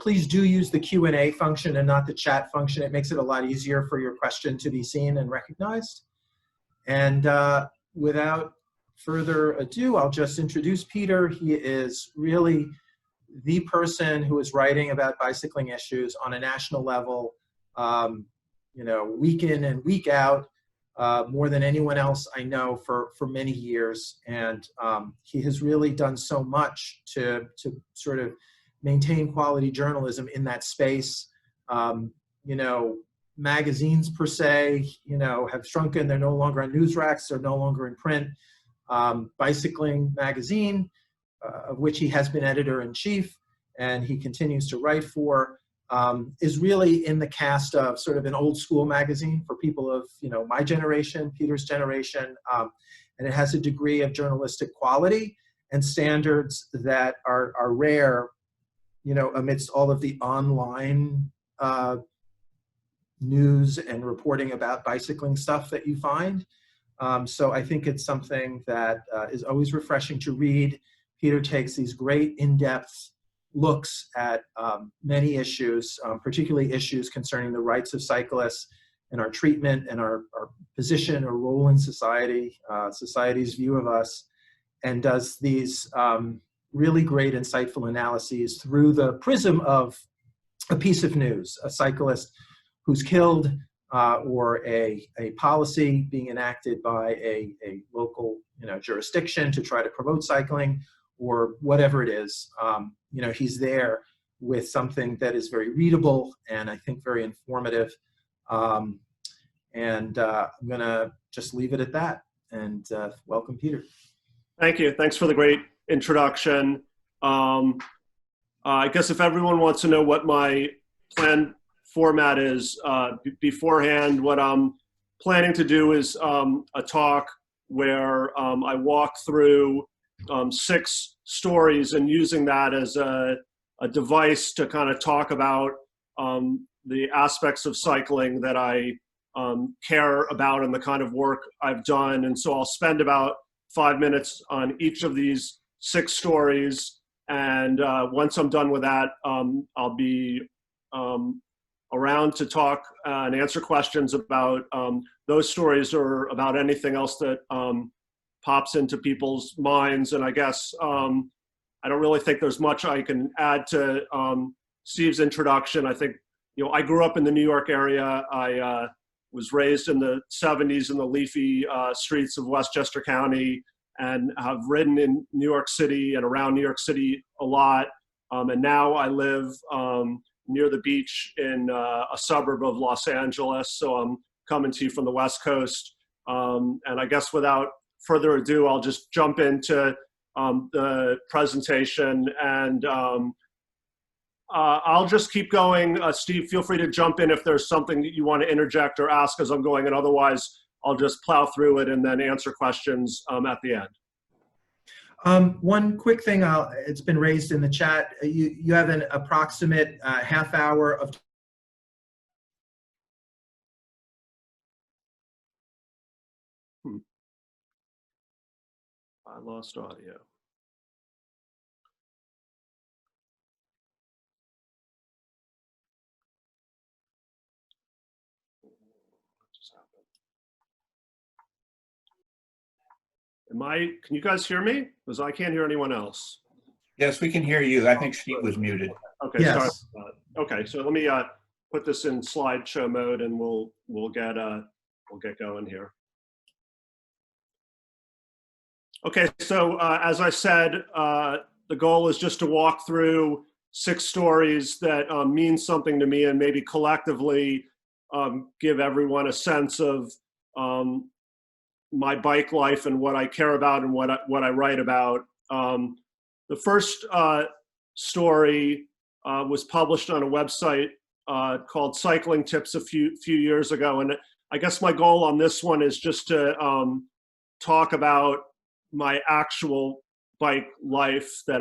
Please do use the Q&A function and not the chat function. It makes it a lot easier for your question to be seen and recognized. And without further ado, I'll just introduce Peter. He is really the person who is writing about bicycling issues on a national level, you know, week in and week out, more than anyone else I know for many years. And he has really done so much to sort of maintain quality journalism in that space. You know, magazines per se, you know, have shrunken. They're no longer on news racks. They're no longer in print. Bicycling magazine, of which he has been editor-in-chief, and he continues to write for, is really in the cast of sort of an old school magazine for people of, you know, my generation, Peter's generation, and it has a degree of journalistic quality and standards that are rare, you know, amidst all of the online news and reporting about bicycling stuff that you find. So I think it's something that is always refreshing to read. Peter takes these great in-depth looks at many issues, particularly issues concerning the rights of cyclists and our treatment and our position or role in society, society's view of us, and does these really great insightful analyses through the prism of a piece of news, a cyclist who's killed, or a policy being enacted by a local, you know, jurisdiction to try to promote cycling, or whatever it is. You know, he's there with something that is very readable and I think very informative. I'm gonna just leave it at that, and welcome, Peter. Thank you. Thanks for the great introduction. I guess if everyone wants to know what my planned format is beforehand, what I'm planning to do is a talk where I walk through 6 stories and using that as a device to kind of talk about the aspects of cycling that I care about and the kind of work I've done. And so I'll spend about 5 minutes on each of these 6 stories. And once I'm done with that, I'll be around to talk and answer questions about those stories or about anything else that pops into people's minds. And I guess I don't really think there's much I can add to Steve's introduction. I think, you know, I grew up in the New York area. I was raised in the 70s in the leafy streets of Westchester County, and have ridden in New York City and around New York City a lot. And now I live near the beach in a suburb of Los Angeles. So I'm coming to you from the West Coast. And I guess without further ado, I'll just jump into the presentation, and I'll just keep going. Steve, feel free to jump in if there's something that you want to interject or ask as I'm going, and otherwise I'll just plow through it and then answer questions at the end. One quick thing, it's been raised in the chat. You have an approximate half hour of I lost audio. Can you guys hear me? Because I can't hear anyone else. Yes, we can hear you. I think Steve was muted. Okay, yes. Sorry about that. Okay, so let me put this in slideshow mode, and we'll get going here. Okay, so as I said, the goal is just to walk through 6 stories that mean something to me, and maybe collectively give everyone a sense of my bike life and what I care about and what I write about. The first story was published on a website called Cycling Tips a few years ago, and I guess my goal on this one is just to talk about my actual bike life. That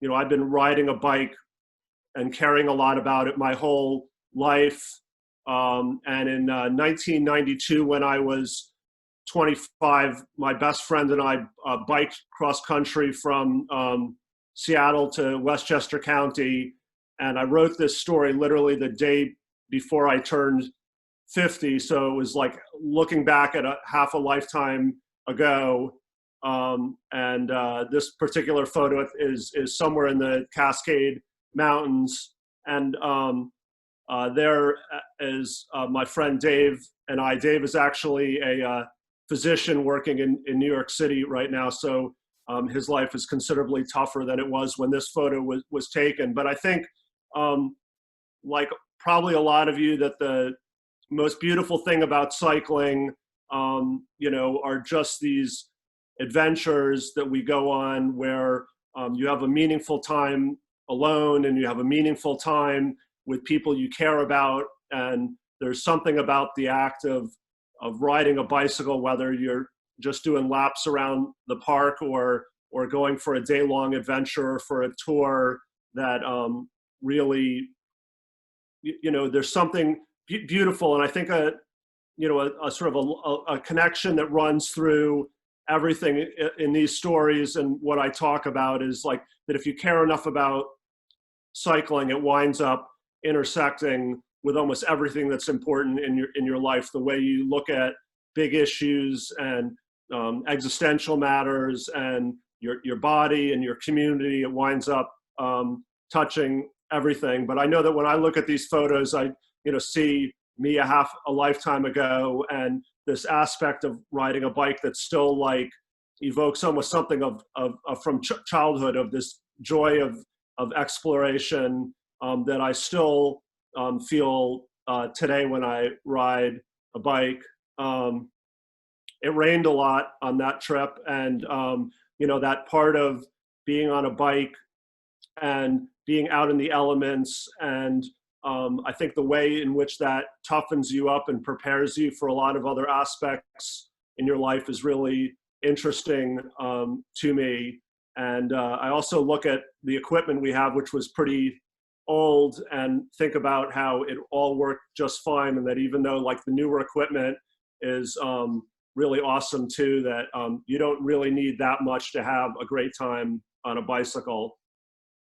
you know, I've been riding a bike and caring a lot about it my whole life. And in 1992, when I was 25, my best friend and I biked cross country from Seattle to Westchester County, And I wrote this story literally the day before I turned 50. So it was like looking back at half a lifetime ago. This particular photo is somewhere in the Cascade Mountains. And there is my friend Dave and I. Dave is actually a physician working in New York City right now. So his life is considerably tougher than it was when this photo was taken. But I think, like probably a lot of you, that the most beautiful thing about cycling, are just these adventures that we go on where you have a meaningful time alone and you have a meaningful time with people you care about. And there's something about the act of riding a bicycle, whether you're just doing laps around the park or going for a day-long adventure or for a tour, that really, there's something beautiful. And I think a sort of a connection that runs through everything in these stories and what I talk about is like that if you care enough about cycling, it winds up intersecting with almost everything that's important in your life. The way you look at big issues and existential matters and your body and your community, it winds up touching everything. But I know that when I look at these photos, I see me half a lifetime ago, and this aspect of riding a bike that still like evokes almost something of from childhood, of this joy of exploration that I still feel today when I ride a bike. It rained a lot on that trip, and that part of being on a bike and being out in the elements, and I think the way in which that toughens you up and prepares you for a lot of other aspects in your life is really interesting to me. And I also look at the equipment we have, which was pretty old, and think about how it all worked just fine, and that even though like the newer equipment is really awesome too, that you don't really need that much to have a great time on a bicycle.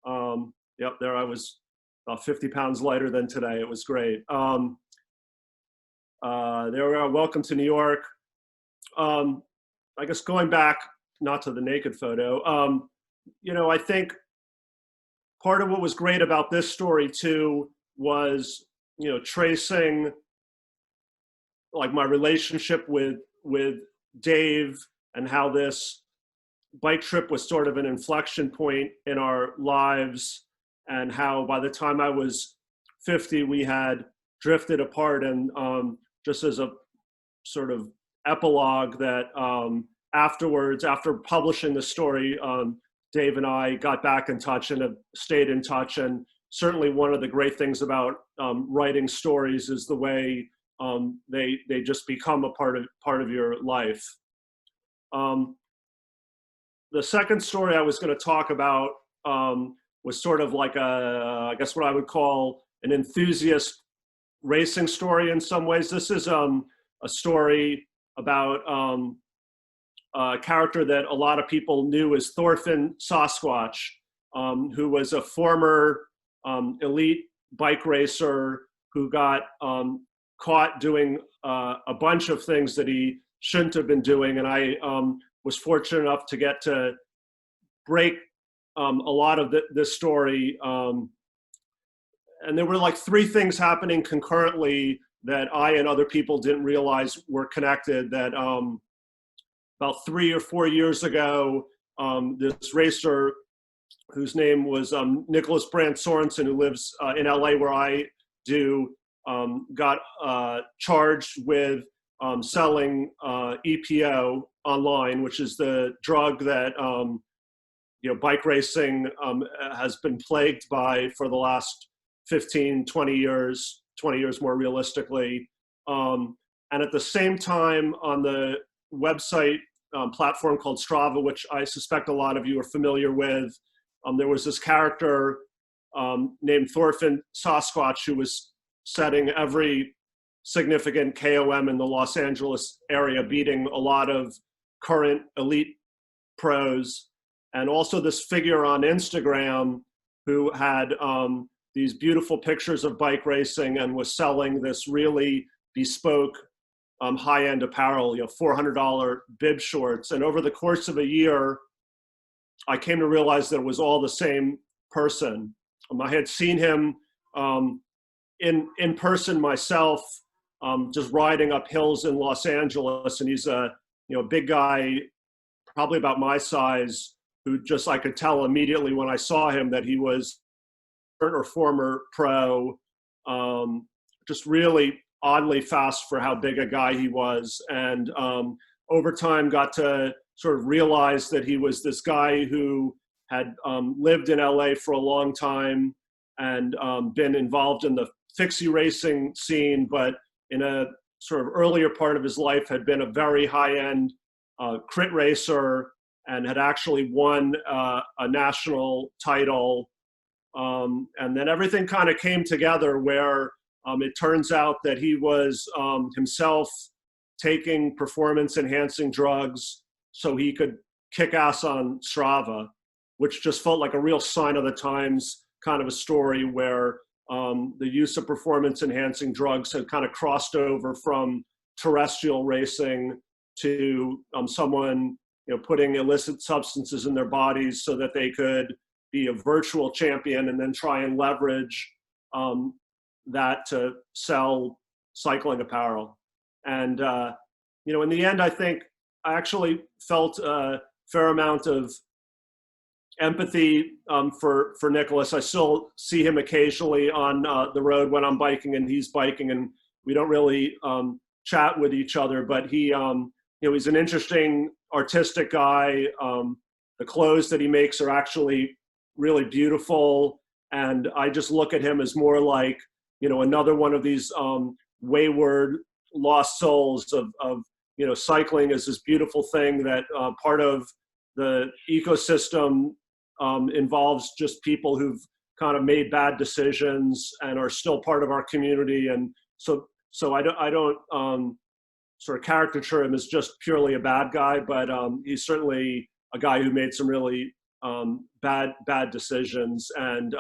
Yep, there I was, about 50 pounds lighter than today. It was great. There we are. Welcome to New York. I guess going back, not to the naked photo, I think part of what was great about this story too was, tracing like my relationship with Dave, and how this bike trip was sort of an inflection point in our lives, and how by the time I was 50, we had drifted apart. And just as a sort of epilogue, that afterwards, after publishing the story, Dave and I got back in touch and have stayed in touch. And certainly one of the great things about writing stories is the way they just become a part of your life. The second story I was going to talk about was sort of like I guess what I would call an enthusiast racing story in some ways. This is a story about a character that a lot of people knew as Thorfinn Sasquatch, who was a former elite bike racer who got caught doing a bunch of things that he shouldn't have been doing. And I was fortunate enough to get to break a lot of this story. And there were like three things happening concurrently that I and other people didn't realize were connected. That about 3 or 4 years ago, this racer whose name was Nicholas Brandt Sorensen, who lives in LA where I do, got charged with selling EPO online, which is the drug that bike racing has been plagued by for the last 15, 20 years more realistically. And at the same time, on the website platform called Strava, which I suspect a lot of you are familiar with, there was this character named Thorfinn Sasquatch who was setting every significant KOM in the Los Angeles area, beating a lot of current elite pros. And also this figure on Instagram who had these beautiful pictures of bike racing and was selling this really bespoke high-end apparel, $400 bib shorts. And over the course of a year, I came to realize that it was all the same person. I had seen him in person myself, just riding up hills in Los Angeles, and he's a big guy, probably about my size, who just I could tell immediately when I saw him that he was or former pro, just really oddly fast for how big a guy he was, and over time got to sort of realize that he was this guy who had lived in LA for a long time and been involved in the fixie racing scene, but in a sort of earlier part of his life had been a very high-end crit racer and had actually won a national title. And then everything kind of came together where it turns out that he was himself taking performance-enhancing drugs so he could kick ass on Strava, which just felt like a real sign of the times kind of a story where the use of performance-enhancing drugs had kind of crossed over from terrestrial racing to someone putting illicit substances in their bodies so that they could be a virtual champion and then try and leverage that to sell cycling apparel. And in the end, I think I actually felt a fair amount of empathy for Nicholas. I still see him occasionally on the road when I'm biking and he's biking, and we don't really chat with each other, but he he's an interesting artistic guy. The clothes that he makes are actually really beautiful, and I just look at him as more like another one of these wayward lost souls of cycling is this beautiful thing that part of the ecosystem involves just people who've kind of made bad decisions and are still part of our community. And so I don't sort of caricature him as just purely a bad guy, but he's certainly a guy who made some really bad decisions. And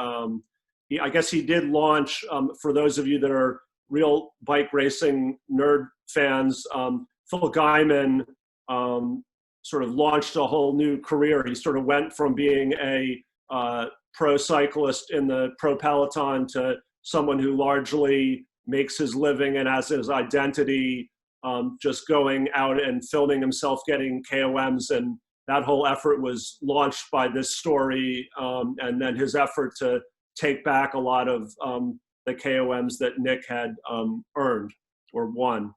I guess he did launch, for those of you that are real bike racing nerd fans, Phil Gaiman sort of launched a whole new career. He sort of went from being a pro cyclist in the pro peloton to someone who largely makes his living and has his identity just going out and filming himself getting KOMs. And that whole effort was launched by this story, and then his effort to take back a lot of the KOMs that Nick had earned or won.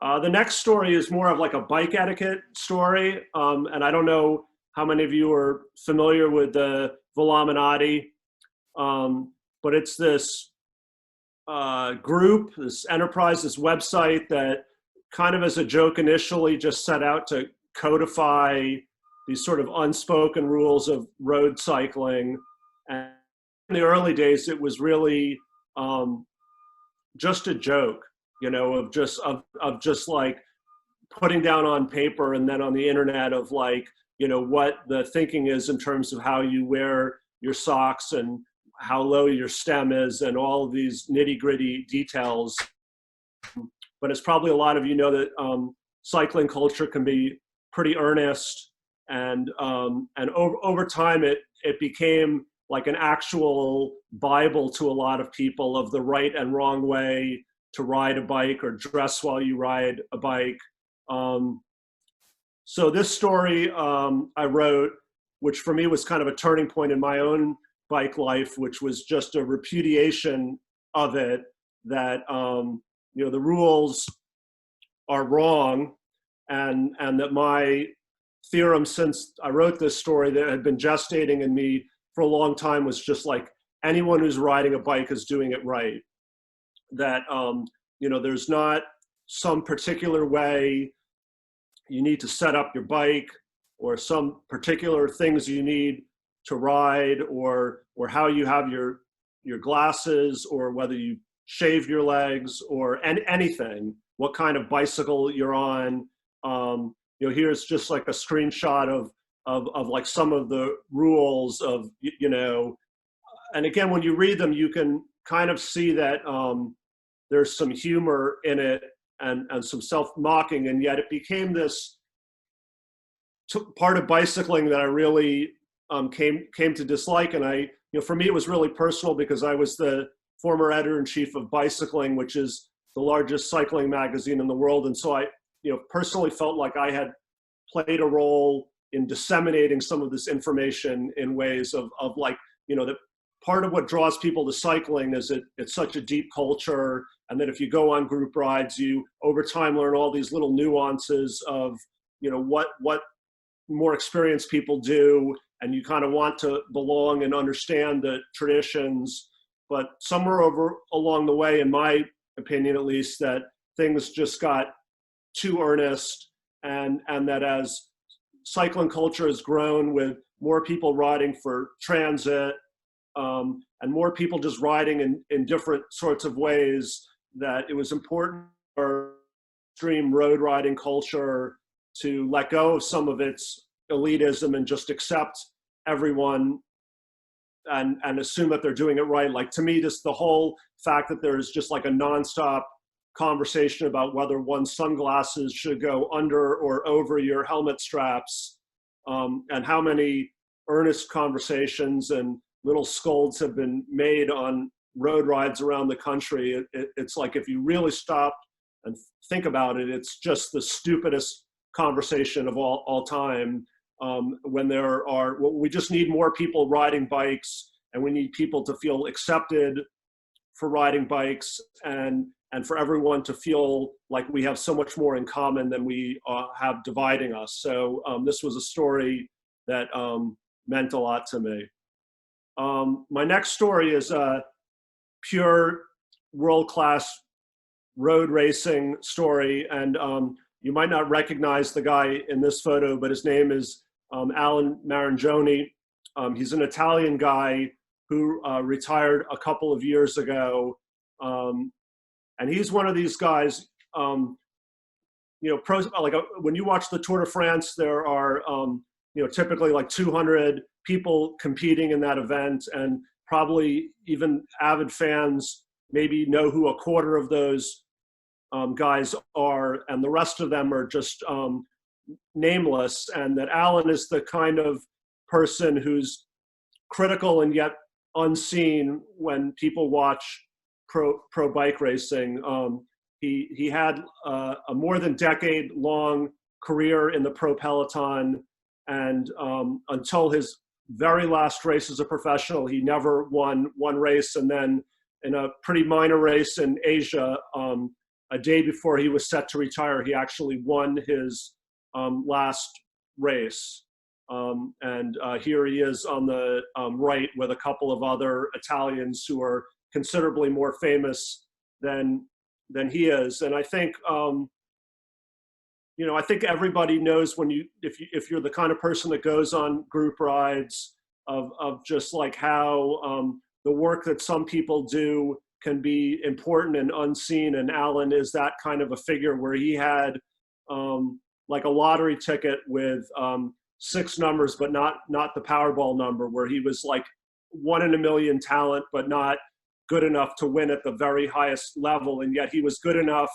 The next story is more of like a bike etiquette story, and I don't know how many of you are familiar with the Velominati, but it's this group, this enterprise, this website that kind of as a joke initially just set out to codify these sort of unspoken rules of road cycling. And in the early days, it was really just a joke, of just like putting down on paper and then on the internet of like, what the thinking is in terms of how you wear your socks and how low your stem is and all of these nitty-gritty details. But as probably a lot of you know that cycling culture can be pretty earnest, and over time it became like an actual Bible to a lot of people of the right and wrong way to ride a bike or dress while you ride a bike. So this story I wrote, which for me was kind of a turning point in my own bike life, which was just a repudiation of it, that the rules are wrong, and that my theorem since I wrote this story that had been gestating in me for a long time was just like anyone who's riding a bike is doing it right. That there's not some particular way you need to set up your bike or some particular things you need to ride or how you have your glasses or whether you shave your legs or anything, what kind of bicycle you're on. Here's just like a screenshot of like some of the rules of, and again, when you read them, you can kind of see that there's some humor in it and some self-mocking, and yet it became this part of bicycling that I really came to dislike. And for me, it was really personal because I was the former editor-in-chief of Bicycling, which is the largest cycling magazine in the world. And so I, personally felt like I had played a role in disseminating some of this information in ways of like, that part of what draws people to cycling is it's such a deep culture. And that if you go on group rides, you over time learn all these little nuances of, what more experienced people do, and you kind of want to belong and understand the traditions. But somewhere along the way, in my opinion at least, that things just got too earnest, and that as cycling culture has grown with more people riding for transit, and more people just riding in different sorts of ways, that it was important for extreme road riding culture to let go of some of its elitism and just accept everyone and assume that they're doing it right. Like, to me, just the whole fact that there's just like a nonstop conversation about whether one's sunglasses should go under or over your helmet straps, and how many earnest conversations and little scolds have been made on road rides around the country. It's like, if you really stop and think about it, it's just the stupidest conversation of all time. When we just need more people riding bikes, and we need people to feel accepted for riding bikes, and for everyone to feel like we have so much more in common than we have dividing us. So this was a story that meant a lot to me. My next story is a pure world-class road racing story, and you might not recognize the guy in this photo, but his name is Alan Marangione. He's an Italian guy who retired a couple of years ago, and he's one of these guys. When you watch the Tour de France, there are typically like 200 people competing in that event, and probably even avid fans maybe know who a quarter of those guys are, and the rest of them are just nameless. And that Alan is the kind of person who's critical and yet unseen when people watch pro bike racing. He had a more than decade-long career in the pro peloton, and until his very last race as a professional, he never won one race. And then in a pretty minor race in Asia, a day before he was set to retire, he actually won his last race. And here he is on the right with a couple of other Italians who are considerably more famous than he is. And I think, I think everybody knows if you're the kind of person that goes on group rides, of just like how the work that some people do can be important and unseen. And Alan is that kind of a figure, where he had like a lottery ticket with 6 numbers, but not the Powerball number, where he was like 1 in a million talent, but not good enough to win at the very highest level. And yet he was good enough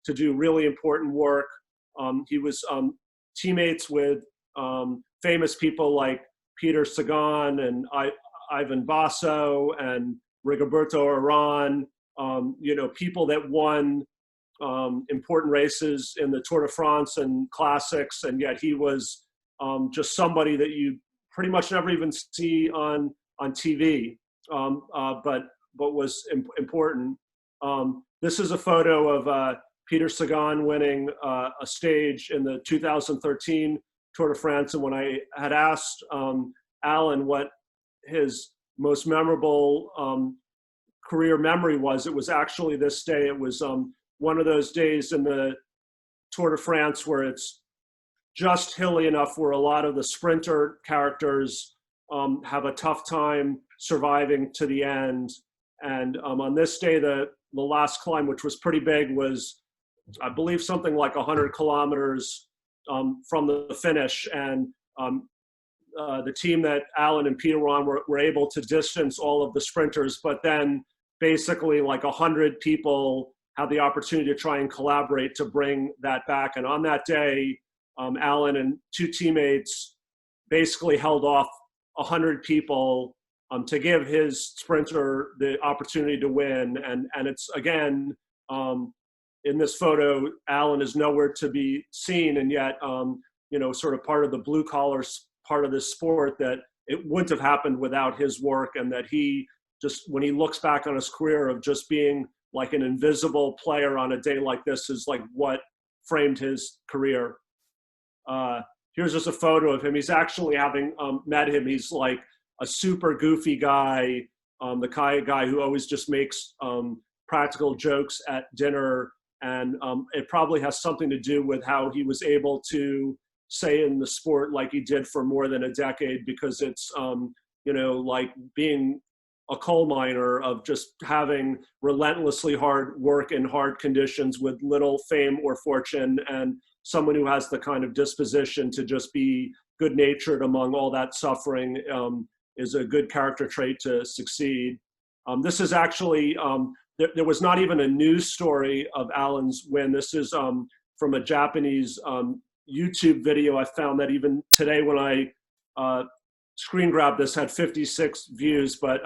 to do really important work. He was teammates with famous people like Peter Sagan and Ivan Basso and Rigoberto Urán, people that won important races in the Tour de France and classics, and yet he was just somebody that you pretty much never even see on TV, but was important. This is a photo of Peter Sagan winning a stage in the 2013 Tour de France, and when I had asked Alan what his most memorable career memory was, it was actually this day. It was one of those days in the Tour de France where it's just hilly enough where a lot of the sprinter characters have a tough time surviving to the end. And on this day, the last climb, which was pretty big, was, I believe, something like 100 kilometers from the finish. And the team that Alan and Peter were on were able to distance all of the sprinters, but then basically like 100 people had the opportunity to try and collaborate to bring that back. And on that day, Alan and two teammates basically held off 100 people to give his sprinter the opportunity to win. And it's, again, in this photo, Alan is nowhere to be seen, and yet, you know, sort of part of the blue collar part of this sport, that it wouldn't have happened without his work, and that he just, when he looks back on his career of just being like an invisible player on a day like this, is like what framed his career. Here's just a photo of him. He's actually, having met him, he's like a super goofy guy, the kind of guy who always just makes practical jokes at dinner. And it probably has something to do with how he was able to stay in the sport like he did for more than a decade, because it's, you know, like being a coal miner, of just having relentlessly hard work in hard conditions with little fame or fortune, and someone who has the kind of disposition to just be good-natured among all that suffering is a good character trait to succeed. This is actually, there was not even a news story of Alan's win. This is from a Japanese YouTube video I found that even today when I screen grabbed this had 56 views, but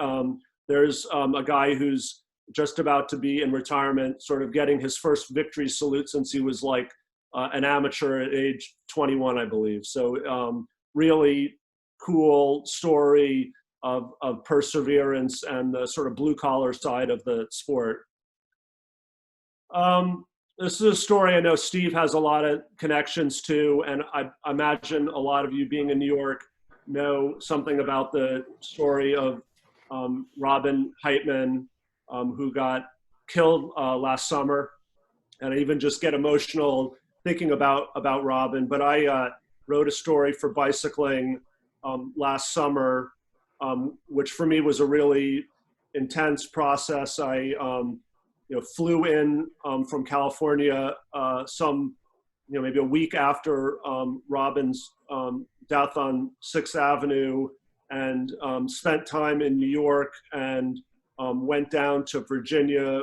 there's a guy who's just about to be in retirement, sort of getting his first victory salute since he was like an amateur at age 21, I believe. So really cool story of perseverance and the sort of blue collar side of the sport. This is a story I know Steve has a lot of connections to, and I imagine a lot of you being in New York know something about the story of Robin Heitman, who got killed last summer. And I even just get emotional thinking about Robin. But I wrote a story for Bicycling last summer, which for me was a really intense process. I flew in from California maybe a week after Robin's death on 6th Avenue, and spent time in New York, and went down to Virginia,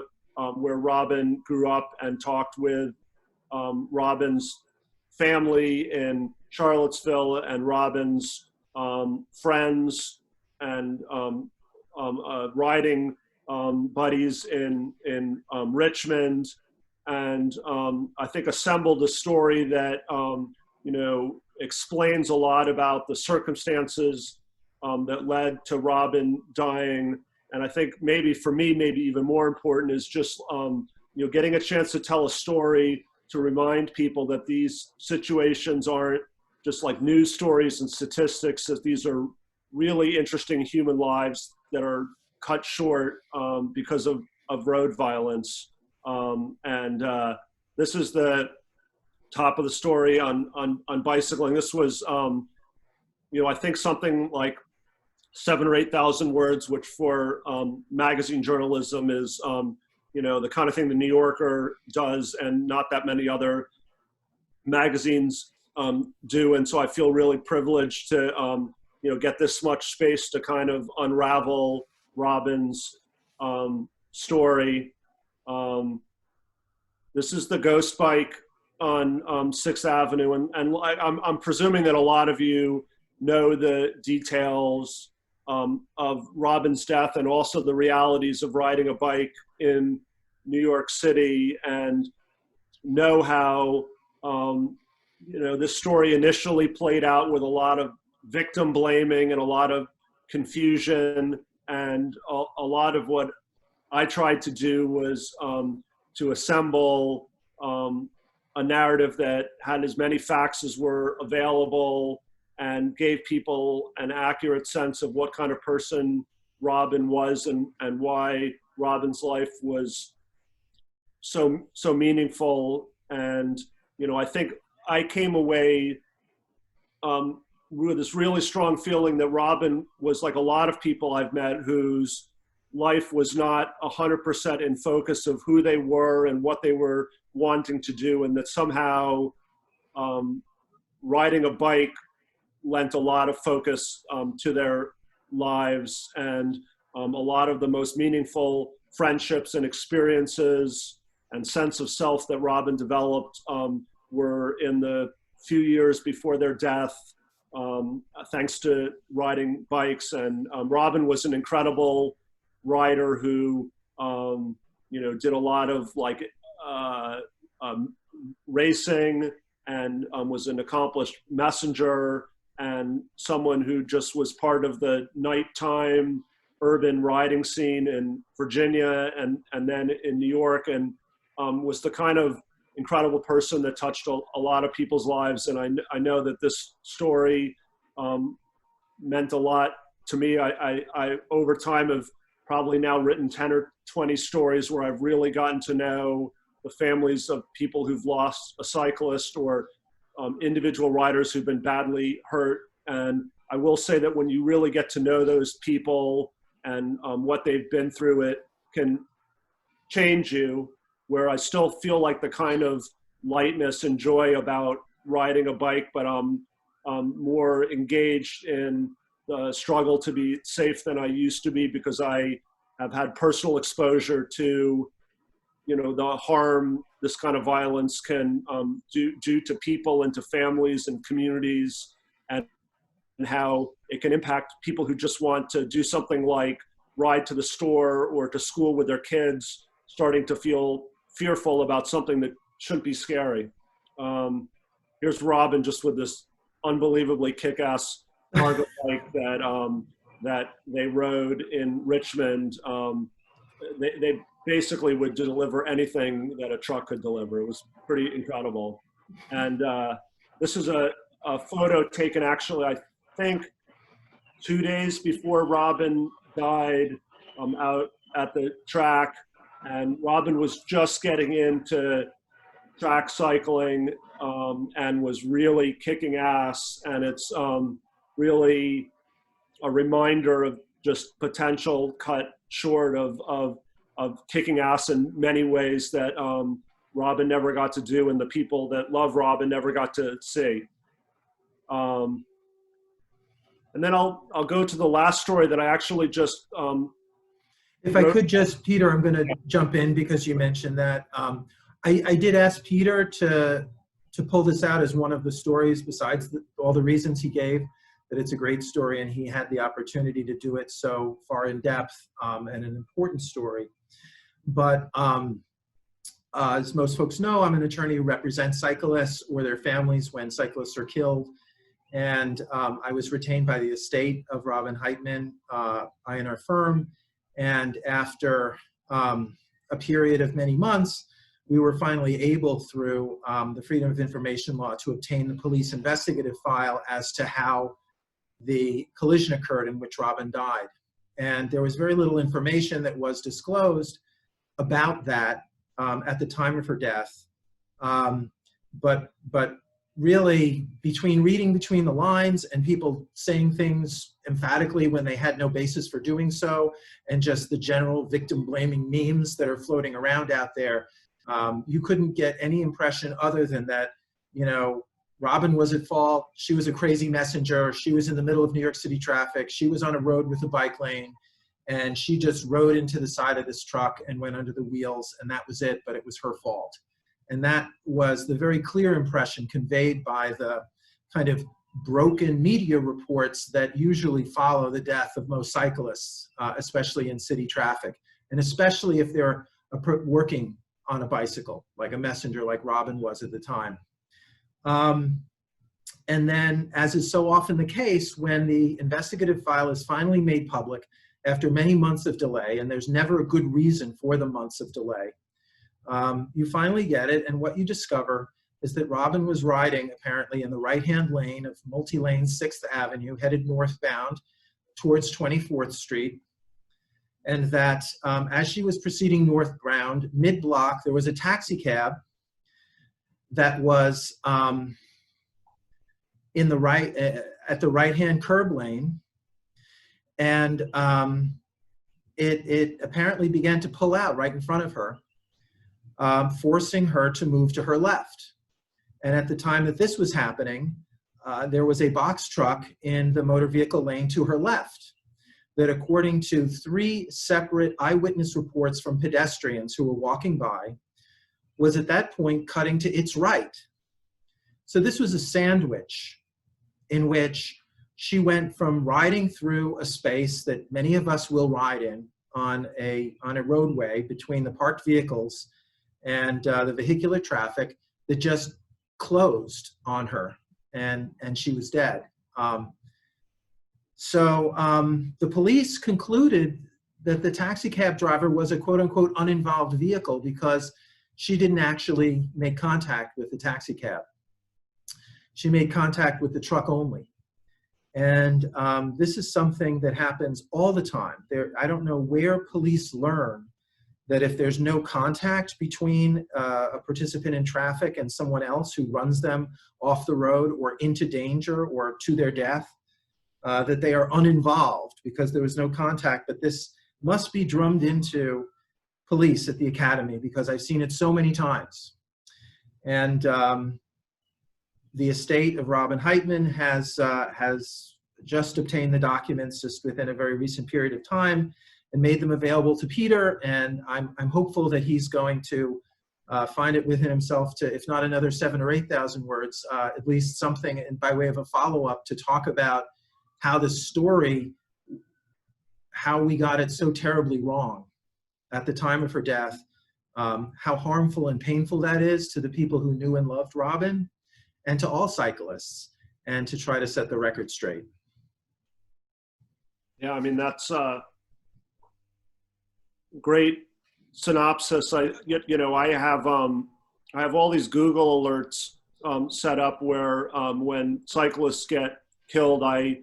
where Robin grew up, and talked with Robin's family in Charlottesville, and Robin's friends and riding buddies in Richmond, and I think assembled a story that explains a lot about the circumstances that led to Robin dying. And I think maybe for me, maybe even more important is just getting a chance to tell a story to remind people that these situations aren't just like news stories and statistics, that these are really interesting human lives that are cut short because of road violence. This is the top of the story on Bicycling. This was, I think something like 7,000 or 8,000 words, which for magazine journalism is, the kind of thing the New Yorker does and not that many other magazines do. And so I feel really privileged to, get this much space to kind of unravel Robin's story. This is the ghost bike on 6th Avenue. And I'm presuming that a lot of you know the details of Robin's death, and also the realities of riding a bike in New York City, and know how, this story initially played out with a lot of victim blaming and a lot of confusion. And a lot of what I tried to do was to assemble a narrative that had as many facts as were available, and gave people an accurate sense of what kind of person Robin was, and why Robin's life was so meaningful. And, I think I came away with this really strong feeling that Robin was like a lot of people I've met whose life was not 100% in focus of who they were and what they were wanting to do, and that somehow riding a bike lent a lot of focus to their lives, and a lot of the most meaningful friendships and experiences and sense of self that Robin developed were in the few years before their death, thanks to riding bikes. And Robin was an incredible rider who, did a lot of racing, and was an accomplished messenger, and someone who just was part of the nighttime urban riding scene in Virginia and then in New York, and was the kind of incredible person that touched a lot of people's lives. And I know that this story meant a lot to me. I over time have probably now written 10 or 20 stories where I've really gotten to know the families of people who've lost a cyclist, or individual riders who've been badly hurt. And I will say that when you really get to know those people and what they've been through, it can change you, where I still feel like the kind of lightness and joy about riding a bike, but I'm more engaged in the struggle to be safe than I used to be, because I have had personal exposure to, the harm this kind of violence can do to people and to families and communities, and how it can impact people who just want to do something like ride to the store or to school with their kids, starting to feel fearful about something that shouldn't be scary. Here's Robin just with this unbelievably kick-ass cargo bike that they rode in Richmond. They basically would deliver anything that a truck could deliver. It was pretty incredible. And this is a photo taken actually, I think, 2 days before Robin died, out at the track. And Robin was just getting into track cycling and was really kicking ass. And it's really a reminder of just potential cut short of kicking ass in many ways that Robin never got to do, and the people that love Robin never got to see. And then I'll go to the last story that I actually just If I could just, Peter, I'm going to jump in because you mentioned that. I did ask Peter to pull this out as one of the stories, besides all the reasons he gave, that it's a great story, and he had the opportunity to do it so far in depth, and an important story. But as most folks know, I'm an attorney who represents cyclists or their families when cyclists are killed. And I was retained by the estate of Robin Heitman, I and our firm. And after a period of many months, we were finally able, through the Freedom of Information Law, to obtain the police investigative file as to how the collision occurred in which Robin died. And there was very little information that was disclosed about that at the time of her death. But really, reading between the lines and people saying things emphatically when they had no basis for doing so, and just the general victim-blaming memes that are floating around out there, you couldn't get any impression other than that, Robin was at fault. She was a crazy messenger. She was in the middle of New York City traffic. She was on a road with a bike lane, and she just rode into the side of this truck and went under the wheels, and that was it, but it was her fault. And that was the very clear impression conveyed by the kind of broken media reports that usually follow the death of most cyclists, especially in city traffic, and especially if they're working on a bicycle, like a messenger like Robin was at the time. And then, as is so often the case, when the investigative file is finally made public after many months of delay, and there's never a good reason for the months of delay, you finally get it, and what you discover is that Robin was riding apparently in the right-hand lane of multi-lane 6th Avenue, headed northbound towards 24th Street, and that as she was proceeding northbound, mid-block, there was a taxi cab that was in the right, at the right-hand curb lane, and it apparently began to pull out right in front of her, forcing her to move to her left. And at the time that this was happening, there was a box truck in the motor vehicle lane to her left that, according to 3 separate eyewitness reports from pedestrians who were walking by, was at that point cutting to its right. So this was a sandwich in which she went from riding through a space that many of us will ride in on a roadway between the parked vehicles and the vehicular traffic that just closed on her, and she was dead. So the police concluded that the taxi cab driver was a quote unquote uninvolved vehicle because she didn't actually make contact with the taxi cab. She made contact with the truck only. And this is something that happens all the time. I don't know where police learn that if there's no contact between a participant in traffic and someone else who runs them off the road or into danger or to their death, that they are uninvolved because there was no contact. But this must be drummed into police at the academy because I've seen it so many times. And the estate of Robin Heitman has just obtained the documents just within a very recent period of time and made them available to Peter. And I'm hopeful that he's going to find it within himself to, if not another 7,000 or 8,000 words, at least something by way of a follow-up to talk about how the story, how we got it so terribly wrong at the time of her death, how harmful and painful that is to the people who knew and loved Robin and to all cyclists, and to try to set the record straight. Yeah, I mean, that's a great synopsis. I have all these Google alerts set up where when cyclists get killed, I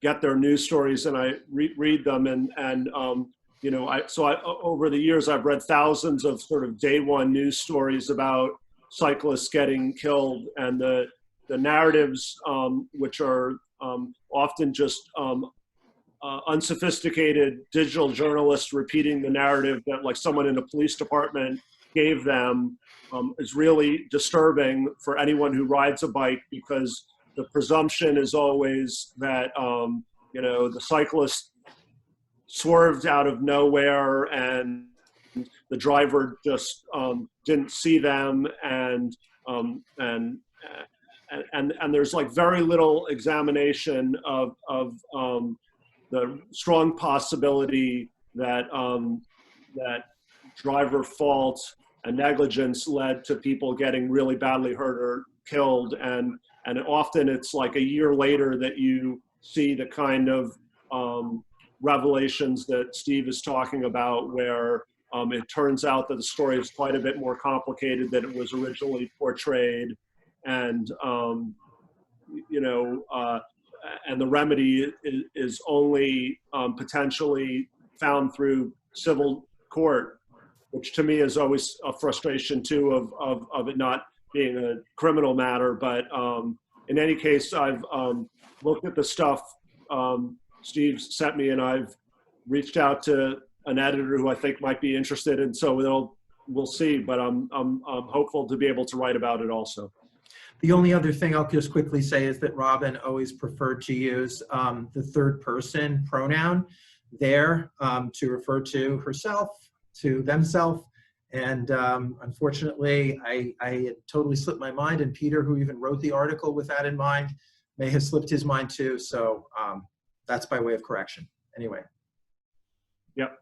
get their news stories and I read them, and over the years I've read thousands of sort of day one news stories about cyclists getting killed, and the narratives, which are often just unsophisticated digital journalists repeating the narrative that like someone in a police department gave them, is really disturbing for anyone who rides a bike, because the presumption is always that the cyclist swerved out of nowhere and the driver just didn't see them, and there's like very little examination of the strong possibility that that driver fault and negligence led to people getting really badly hurt or killed, and often it's like a year later that you see the kind of revelations that Steve is talking about, where it turns out that the story is quite a bit more complicated than it was originally portrayed, and and the remedy is only potentially found through civil court, which to me is always a frustration too of it not being a criminal matter. But in any case, I've looked at the stuff Steve sent me, and I've reached out to an editor who I think might be interested, and so we'll see. But I'm hopeful to be able to write about it also. The only other thing I'll just quickly say is that Robin always preferred to use the third person pronoun there to refer to herself, to themself. And unfortunately, I had totally slipped my mind, and Peter, who even wrote the article with that in mind, may have slipped his mind too. So that's by way of correction. Anyway. Yep.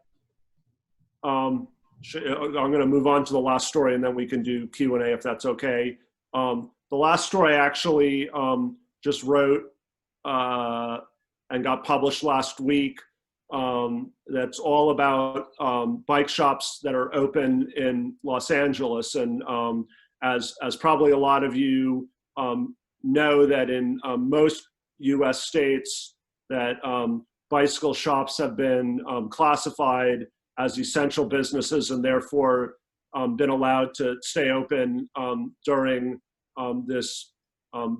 I'm going to move on to the last story, and then we can do Q&A if that's okay. The last story I actually just wrote and got published last week. That's all about bike shops that are open in Los Angeles. And as probably a lot of you know, that in most US states that bicycle shops have been classified as essential businesses, and therefore been allowed to stay open during this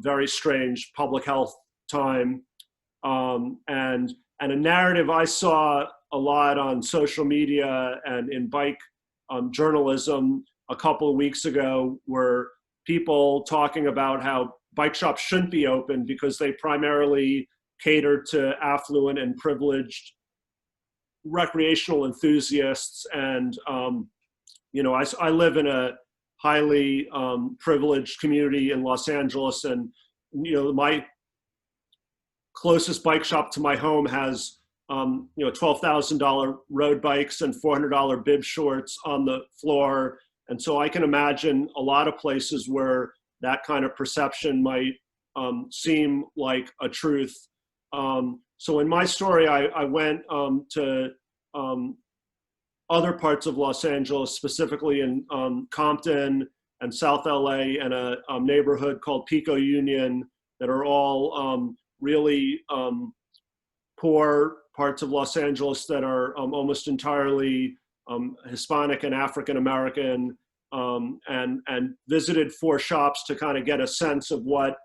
very strange public health time. And a narrative I saw a lot on social media and in bike journalism a couple of weeks ago were people talking about how bike shops shouldn't be open because they primarily cater to affluent and privileged recreational enthusiasts. And, I live in a highly privileged community in Los Angeles, and, my closest bike shop to my home has, $12,000 road bikes and $400 bib shorts on the floor. And so I can imagine a lot of places where that kind of perception might seem like a truth. So in my story, I went to other parts of Los Angeles, specifically in Compton and South LA, and a neighborhood called Pico Union, that are all really poor parts of Los Angeles that are almost entirely Hispanic and African American, and visited 4 shops to kind of get a sense of what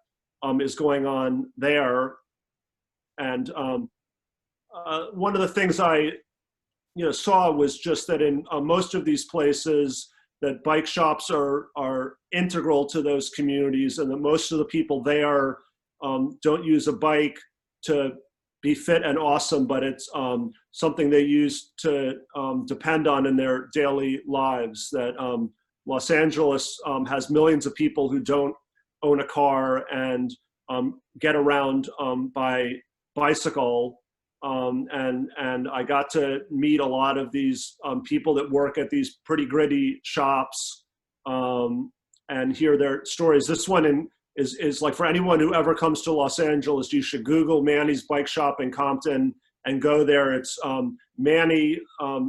is going on there. And one of the things I saw was just that in most of these places, that bike shops are integral to those communities, and that most of the people there don't use a bike to be fit and awesome, but it's something they use to depend on in their daily lives. That Los Angeles has millions of people who don't own a car and get around by bicycle. And I got to meet a lot of these people that work at these pretty gritty shops and hear their stories. This one is like, for anyone who ever comes to Los Angeles, you should Google Manny's Bike Shop in Compton and go there. It's Manny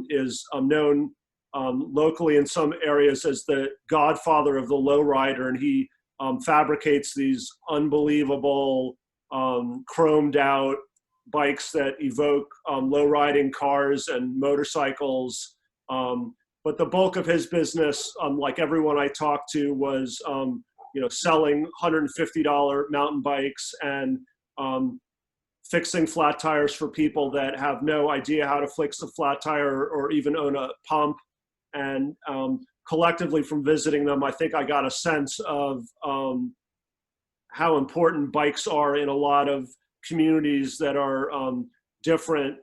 is known locally in some areas as the godfather of the lowrider, and he fabricates these unbelievable chromed out bikes that evoke low riding cars and motorcycles. But the bulk of his business, like everyone I talked to, was selling $150 mountain bikes and fixing flat tires for people that have no idea how to fix a flat tire or even own a pump. And collectively, from visiting them, I think I got a sense of how important bikes are in a lot of communities that are different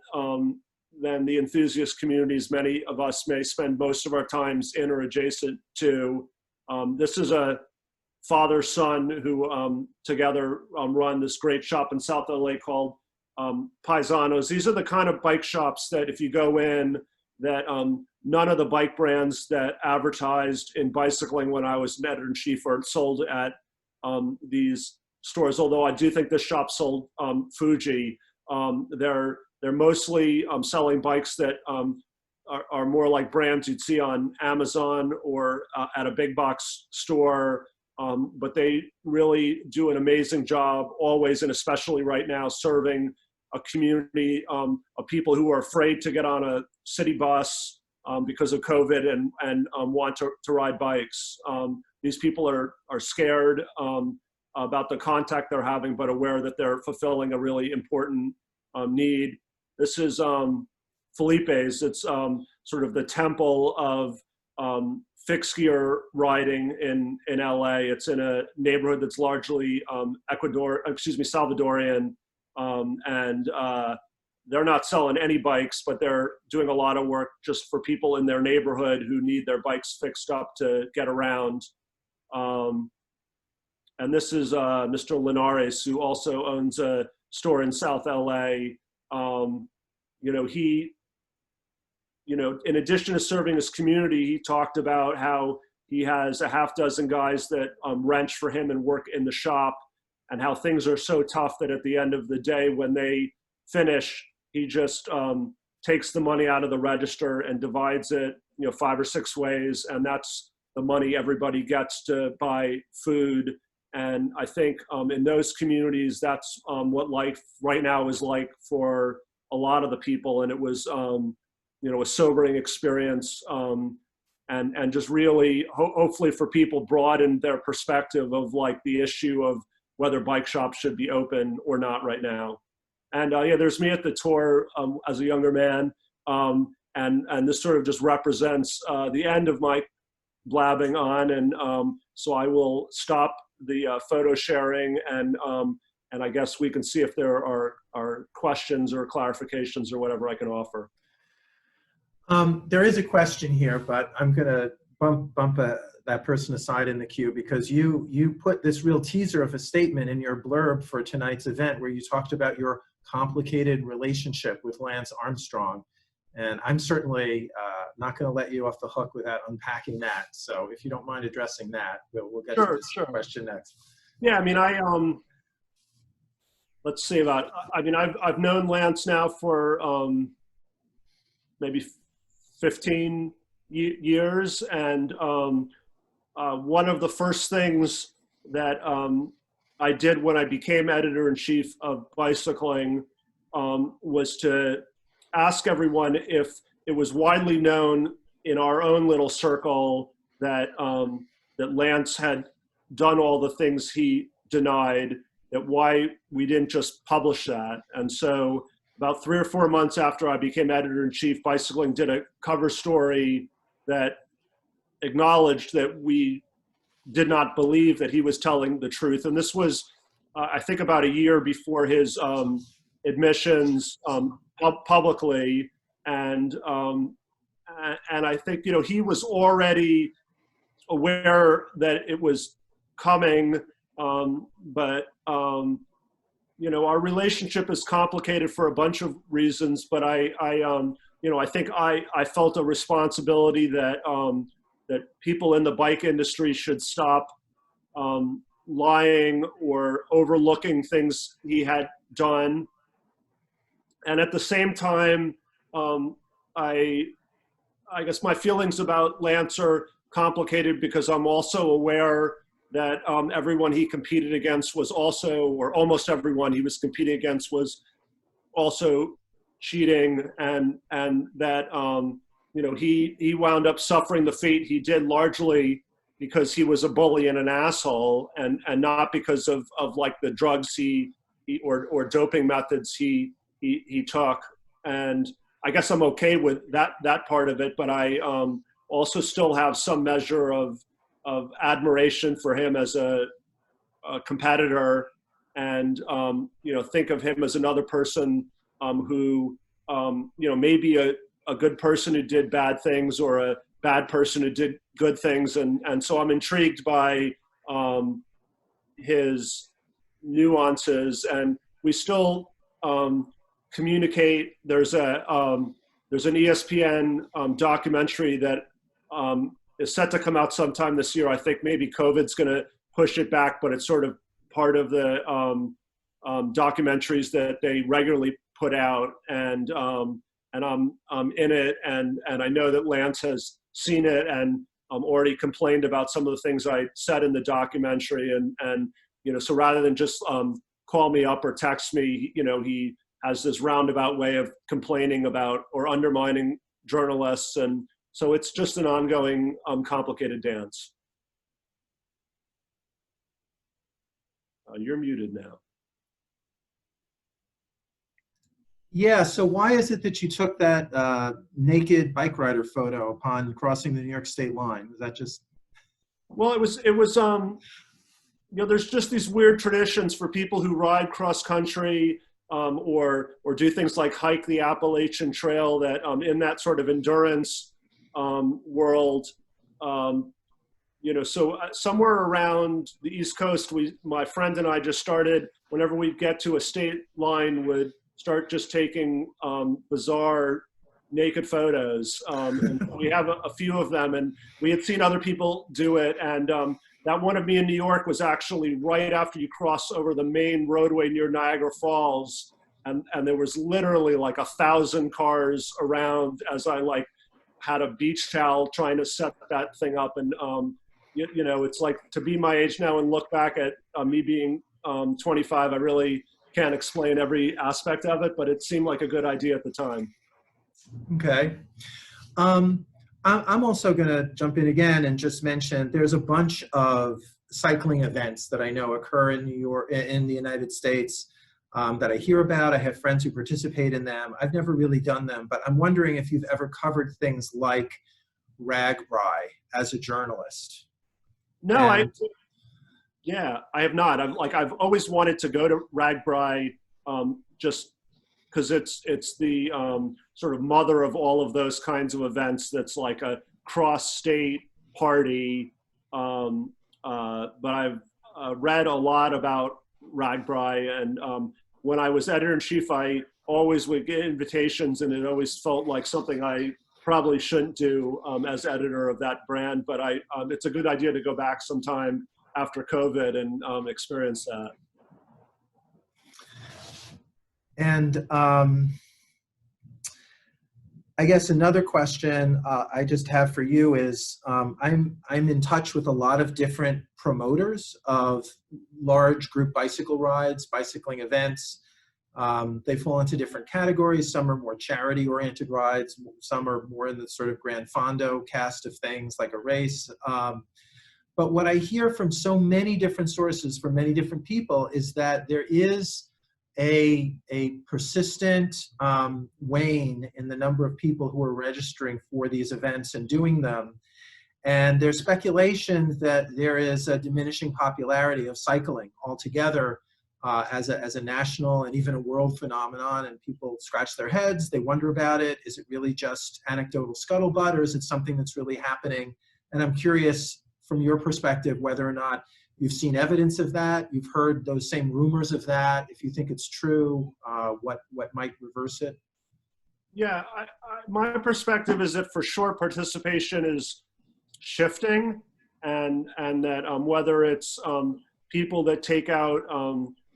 than the enthusiast communities many of us may spend most of our times in or adjacent to. This is a father-son who together run this great shop in South LA called Paisanos. These are the kind of bike shops that if you go in, that none of the bike brands that advertised in bicycling when I was an editor-in-chief are sold at these stores, although I do think this shop sold Fuji. They're mostly selling bikes that are more like brands you'd see on Amazon or at a big box store, but they really do an amazing job always, and especially right now, serving a community of people who are afraid to get on a city bus because of COVID and want to ride bikes. These people are scared about the contact they're having, but aware that they're fulfilling a really important need. This is Felipe's. It's sort of the temple of fixed gear riding in LA. It's in a neighborhood that's largely Salvadorian, and they're not selling any bikes, but they're doing a lot of work just for people in their neighborhood who need their bikes fixed up to get around. And this is Mr. Linares, who also owns a store in South LA. He, in addition to serving his community, he talked about how he has a half dozen guys that wrench for him and work in the shop, and how things are so tough that at the end of the day, when they finish, he just takes the money out of the register and divides it, 5 or 6 ways, and that's the money everybody gets to buy food. And I think in those communities, that's what life right now is like for a lot of the people. And it was, a sobering experience, and just really, hopefully for people, broaden their perspective of like the issue of whether bike shops should be open or not right now. And there's me at the tour as a younger man, and this sort of just represents the end of my blabbing on, and so I will stop the photo sharing, and I guess we can see if there are questions or clarifications or whatever I can offer. There is a question here, but I'm going to bump that person aside in the queue, because you put this real teaser of a statement in your blurb for tonight's event where you talked about your complicated relationship with Lance Armstrong. And I'm certainly not going to let you off the hook without unpacking that. So if you don't mind addressing that, we'll get to this question next. Yeah, I mean, let's see about, I mean, I've known Lance now for maybe 15 years. And one of the first things that I did when I became editor-in-chief of Bicycling was to ask everyone if it was widely known in our own little circle that that Lance had done all the things he denied, that why we didn't just publish that. And so about 3 or 4 months after I became editor-in-chief, Bicycling did a cover story that acknowledged that we did not believe that he was telling the truth. And this was, I think, about a year before his admissions publicly. And I think, you know, he was already aware that it was coming, but you know, our relationship is complicated for a bunch of reasons, but you know, I think I felt a responsibility that that people in the bike industry should stop lying or overlooking things he had done. And at the same time, I guess my feelings about Lance are complicated because I'm also aware that everyone he competed against was also, or almost everyone he was competing against was also cheating, and that you know, he wound up suffering the fate he did largely because he was a bully and an asshole, and not because of like the drugs he or doping methods he took. And I guess I'm okay with that part of it, but I also still have some measure of admiration for him as a competitor, and you know, think of him as another person who you know, maybe a good person who did bad things or a bad person who did good things, and so I'm intrigued by his nuances, and we still communicate. There's an ESPN documentary that is set to come out sometime this year. I think maybe COVID's going to push it back, but it's sort of part of the documentaries that they regularly put out, and I'm in it, and I know that Lance has seen it and already complained about some of the things I said in the documentary, and you know, so rather than just call me up or text me, you know, he has this roundabout way of complaining about or undermining journalists, and so it's just an ongoing complicated dance. You're muted now. Yeah, so why is it that you took that naked bike rider photo upon crossing the New York state line? Was that just? Well, it was you know, there's just these weird traditions for people who ride cross country or do things like hike the Appalachian Trail, that in that sort of endurance world, you know, so somewhere around the East Coast, my friend and I just started, whenever we get to a state line, would start just taking bizarre naked photos. And we have a few of them, and we had seen other people do it. And that one of me in New York was actually right after you cross over the main roadway near Niagara Falls. And there was literally like 1,000 cars around as I like had a beach towel trying to set that thing up. And, you know, it's like, to be my age now and look back at me being 25, I really can't explain every aspect of it, but it seemed like a good idea at the time. Okay. I'm also going to jump in again and just mention there's a bunch of cycling events that I know occur in New York, in the United States, that I hear about. I have friends who participate in them. I've never really done them, but I'm wondering if you've ever covered things like RAGBRAI as a journalist. No, Yeah, I have not. I've always wanted to go to Ragbri, just because it's the sort of mother of all of those kinds of events. That's like a cross-state party. But I've read a lot about Ragbri, and when I was editor-in-chief, I always would get invitations, and it always felt like something I probably shouldn't do as editor of that brand. But it's a good idea to go back sometime after COVID and experience that. And I guess another question I just have for you is, I'm in touch with a lot of different promoters of large group bicycle rides, bicycling events. They fall into different categories. Some are more charity-oriented rides. Some are more in the sort of Grand Fondo cast of things, like a race. But what I hear from so many different sources, from many different people, is that there is a persistent wane in the number of people who are registering for these events and doing them. And there's speculation that there is a diminishing popularity of cycling altogether as a national and even a world phenomenon, and people scratch their heads, they wonder about it. Is it really just anecdotal scuttlebutt, or is it something that's really happening? And I'm curious, from your perspective, whether or not you've seen evidence of that, you've heard those same rumors of that, if you think it's true, what might reverse it? Yeah, my perspective is that for sure participation is shifting, and that whether it's people that take out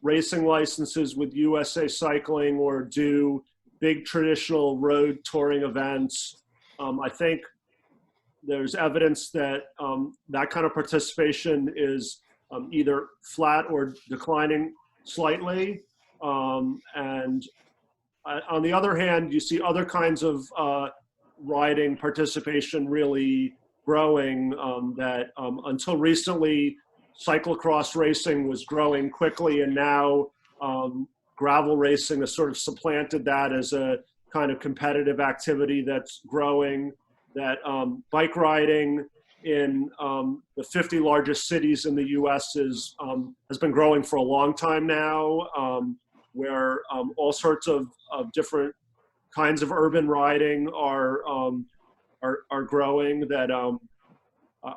racing licenses with USA Cycling or do big traditional road touring events, I think there's evidence that that kind of participation is either flat or declining slightly. And on the other hand, you see other kinds of riding participation really growing, that until recently, cyclocross racing was growing quickly, and now gravel racing has sort of supplanted that as a kind of competitive activity that's growing. That bike riding in the 50 largest cities in the US has been growing for a long time now, where all sorts of different kinds of urban riding are growing. That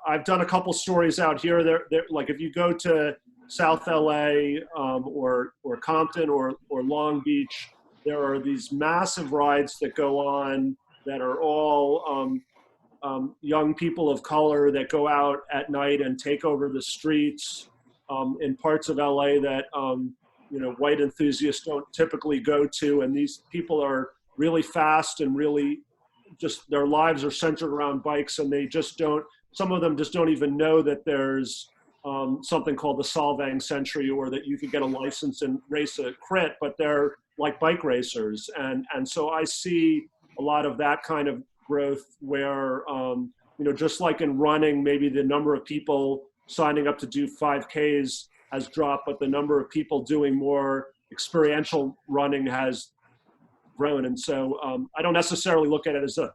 I've done a couple stories out here. Like if you go to South LA or Compton or Long Beach, there are these massive rides that go on that are all young people of color that go out at night and take over the streets in parts of LA that white enthusiasts don't typically go to. And these people are really fast and really just, their lives are centered around bikes, and they just don't, some of them just don't even know that there's something called the Solvang Century, or that you could get a license and race a crit, but they're like bike racers. And so I see a lot of that kind of growth where, just like in running, maybe the number of people signing up to do 5Ks has dropped, but the number of people doing more experiential running has grown. And so I don't necessarily look at it as a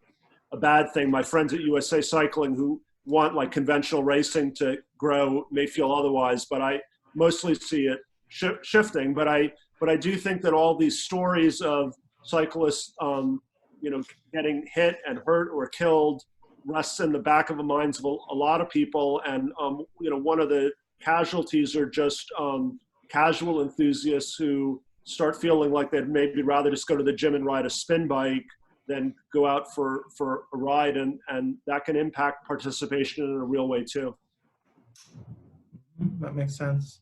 bad thing. My friends at USA Cycling who want like conventional racing to grow may feel otherwise, but I mostly see it shifting. But I do think that all these stories of cyclists getting hit and hurt or killed rests in the back of the minds of a lot of people. And one of the casualties are just casual enthusiasts who start feeling like they'd maybe rather just go to the gym and ride a spin bike than go out for a ride, and that can impact participation in a real way too. That makes sense.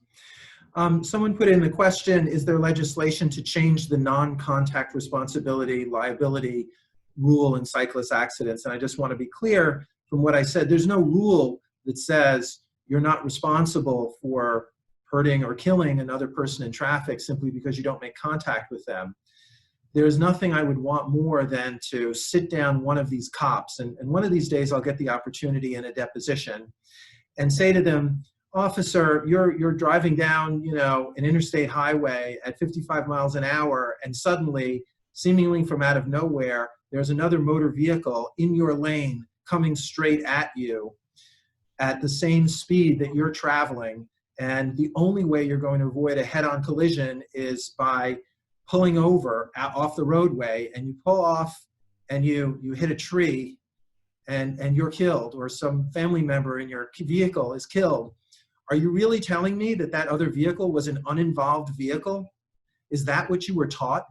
Someone put in the question, is there legislation to change the non-contact responsibility liability rule in cyclist accidents? And I just want to be clear from what I said, there's no rule that says you're not responsible for hurting or killing another person in traffic simply because you don't make contact with them. There's nothing I would want more than to sit down one of these cops, and one of these days I'll get the opportunity in a deposition, and say to them, officer, you're driving down, an interstate highway at 55 miles an hour, and suddenly, seemingly from out of nowhere, there's another motor vehicle in your lane coming straight at you at the same speed that you're traveling, And the only way you're going to avoid a head-on collision is by pulling over off the roadway, and you pull off and you hit a tree and you're killed, or some family member in your vehicle is killed. Are you really telling me that that other vehicle was an uninvolved vehicle? Is that what you were taught?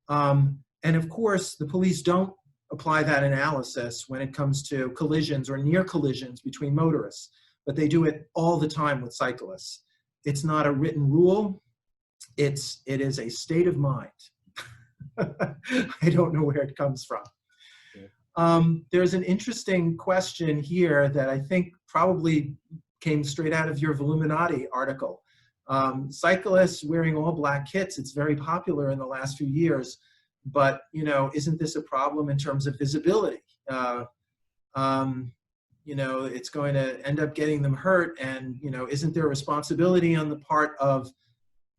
And of course, the police don't apply that analysis when it comes to collisions or near collisions between motorists, but they do it all the time with cyclists. It's not a written rule. It is a state of mind. I don't know where it comes from. There's an interesting question here that I think probably came straight out of your Voluminati article. Cyclists wearing all black kits, it's very popular in the last few years, but isn't this a problem in terms of visibility? It's going to end up getting them hurt, and isn't there a responsibility on the part of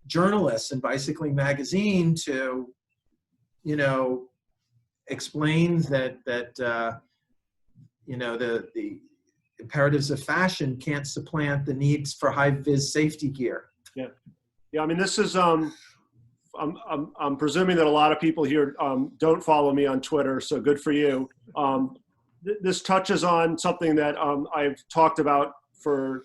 journalists and Bicycling Magazine to explain that the imperatives of fashion can't supplant the needs for high-vis safety gear? Yeah. I mean, this is I'm presuming that a lot of people here don't follow me on Twitter, so good for you. This touches on something that I've talked about for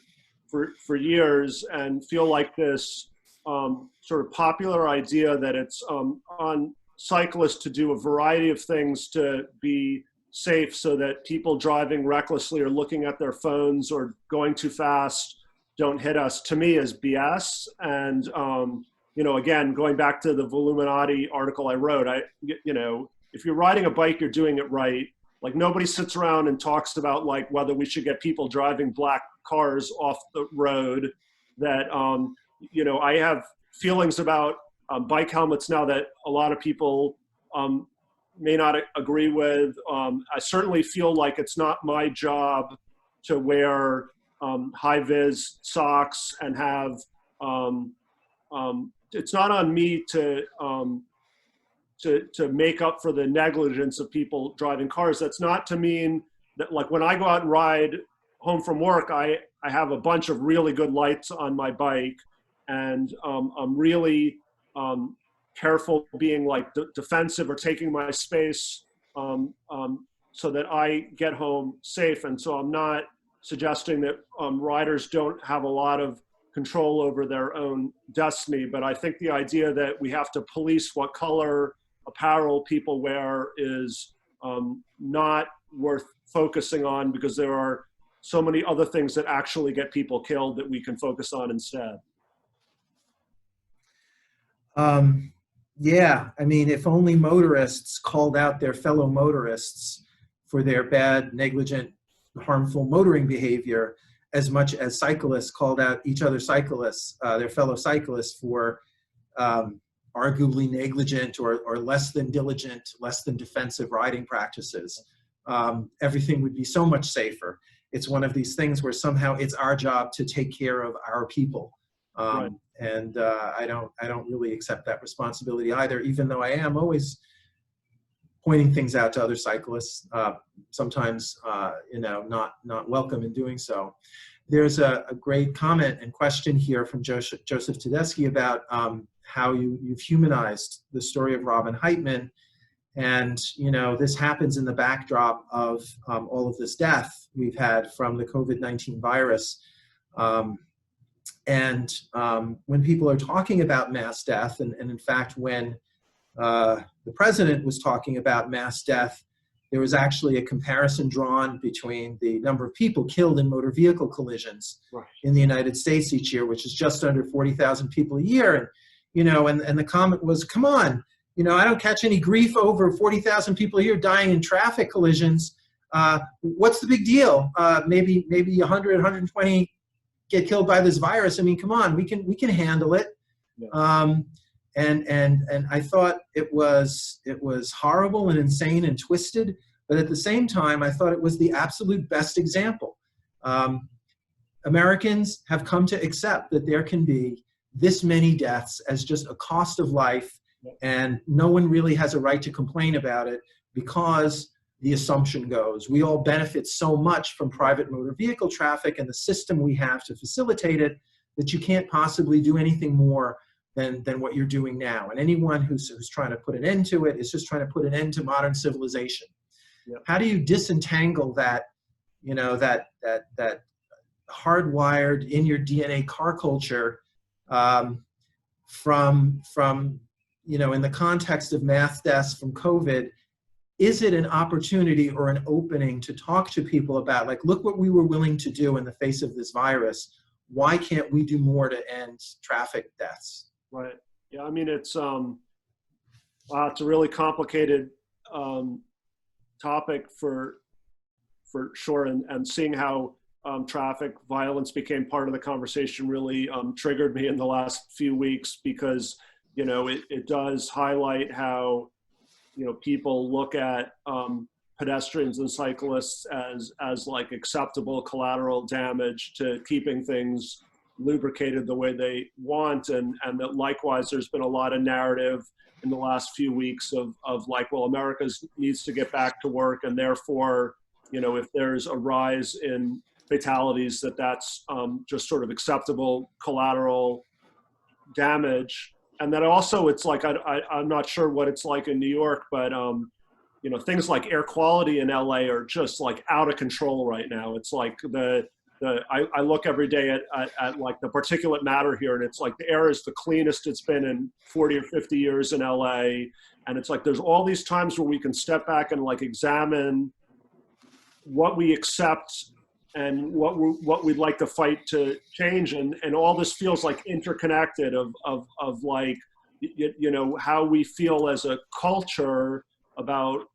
years, and feel like this sort of popular idea that it's on cyclists to do a variety of things to be safe, so that people driving recklessly or looking at their phones or going too fast don't hit us, to me is BS. And again, going back to the Voluminati article I wrote, if you're riding a bike, you're doing it right. Like, nobody sits around and talks about like whether we should get people driving black cars off the road. That I have feelings about bike helmets now that a lot of people may not agree with. I certainly feel like it's not my job to wear high-vis socks and have, it's not on me to make up for the negligence of people driving cars. That's not to mean that, like, when I go out and ride home from work, I have a bunch of really good lights on my bike, and I'm really careful being like defensive or taking my space so that I get home safe. And so I'm not suggesting that riders don't have a lot of control over their own destiny, but I think the idea that we have to police what color apparel people wear is not worth focusing on, because there are so many other things that actually get people killed that we can focus on instead. Yeah, I mean, if only motorists called out their fellow motorists for their bad, negligent, harmful motoring behavior, as much as cyclists called out each other cyclists, their fellow cyclists, for arguably negligent or less than diligent, less than defensive riding practices, everything would be so much safer. It's one of these things where somehow it's our job to take care of our people. Right. And I don't really accept that responsibility either, even though I am always pointing things out to other cyclists, sometimes not welcome in doing so. There's a great comment and question here from Joseph Tedeschi about how you've humanized the story of Robin Heitman. And this happens in the backdrop of all of this death we've had from the COVID-19 virus. And when people are talking about mass death, and in fact, when the president was talking about mass death, there was actually a comparison drawn between the number of people killed in motor vehicle collisions in the United States each year, which is just under 40,000 people a year. And the comment was, come on, I don't catch any grief over 40,000 people a year dying in traffic collisions. What's the big deal? Maybe 100, 120 get killed by this virus. I mean, come on, we can handle it. Yeah. And I thought it was horrible and insane and twisted, but at the same time, I thought it was the absolute best example. Americans have come to accept that there can be this many deaths as just a cost of life, and no one really has a right to complain about it, because the assumption goes we all benefit so much from private motor vehicle traffic and the system we have to facilitate it, that you can't possibly do anything more than what you're doing now. And anyone who's trying to put an end to it is just trying to put an end to modern civilization. Yep. How do you disentangle that, that hardwired in your DNA car culture from in the context of mass deaths from COVID? Is it an opportunity or an opening to talk to people about, like, look what we were willing to do in the face of this virus. Why can't we do more to end traffic deaths? Right. Yeah. I mean, it's a really complicated topic for sure, and seeing how traffic violence became part of the conversation really triggered me in the last few weeks, because it does highlight how people look at pedestrians and cyclists as like acceptable collateral damage to keeping things lubricated the way they want, and that likewise there's been a lot of narrative in the last few weeks of like, well, America needs to get back to work, and therefore if there's a rise in fatalities, that's just sort of acceptable collateral damage. And then also it's like, I'm not sure what it's like in New York, but things like air quality in LA are just like out of control right now. It's like I look every day at like the particulate matter here, and it's like the air is the cleanest it's been in 40 or 50 years in LA. And it's like, there's all these times where we can step back and like examine what we accept and what we'd like to fight to change, and all this feels like interconnected of like how we feel as a culture about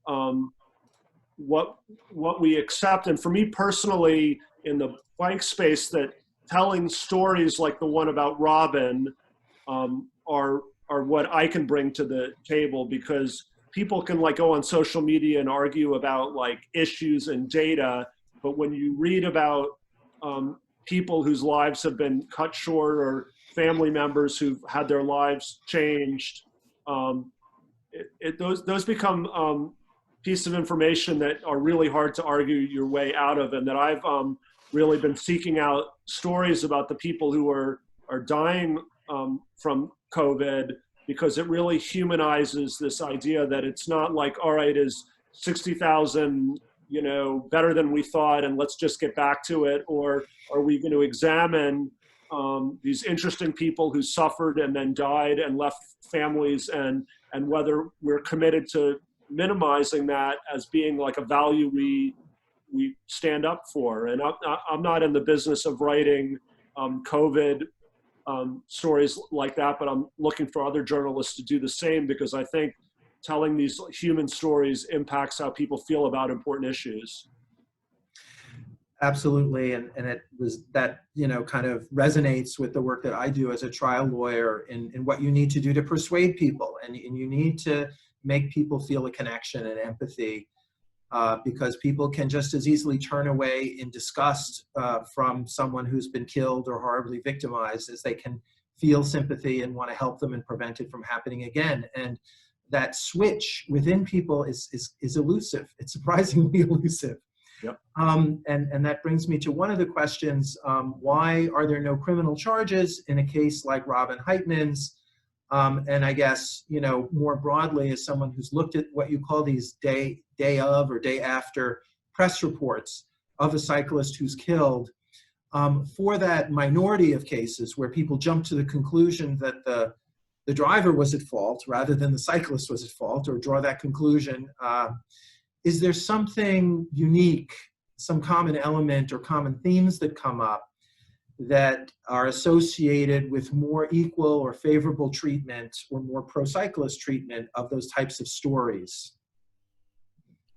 what we accept. And for me personally, in the bike space, that telling stories like the one about Robin are what I can bring to the table, because people can like go on social media and argue about like issues and data. But when you read about people whose lives have been cut short, or family members who've had their lives changed, those become pieces of information that are really hard to argue your way out of. And that I've really been seeking out stories about the people who are dying from COVID, because it really humanizes this idea that it's not like, all right, is 60,000 better than we thought, and let's just get back to it? Or are we going to examine these interesting people who suffered and then died and left families, and whether we're committed to minimizing that as being like a value we stand up for? And I'm not in the business of writing COVID stories like that, but I'm looking for other journalists to do the same, because I think telling these human stories impacts how people feel about important issues. Absolutely. And it was that, kind of resonates with the work that I do as a trial lawyer, in what you need to do to persuade people. And you need to make people feel a connection and empathy, because people can just as easily turn away in disgust from someone who's been killed or horribly victimized as they can feel sympathy and want to help them and prevent it from happening again. And that switch within people is elusive. It's surprisingly elusive. Yep. And that brings me to one of the questions: why are there no criminal charges in a case like Robin Heitman's? And I guess, more broadly, as someone who's looked at what you call these day of or day after press reports of a cyclist who's killed, for that minority of cases where people jump to the conclusion that the driver was at fault rather than the cyclist was at fault, or draw that conclusion, is there something unique, some common element or common themes that come up that are associated with more equal or favorable treatment or more pro-cyclist treatment of those types of stories?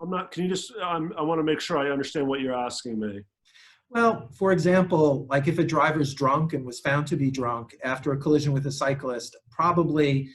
I want to make sure I understand what you're asking me. Well, for example, like if a driver's drunk and was found to be drunk after a collision with a cyclist, probably,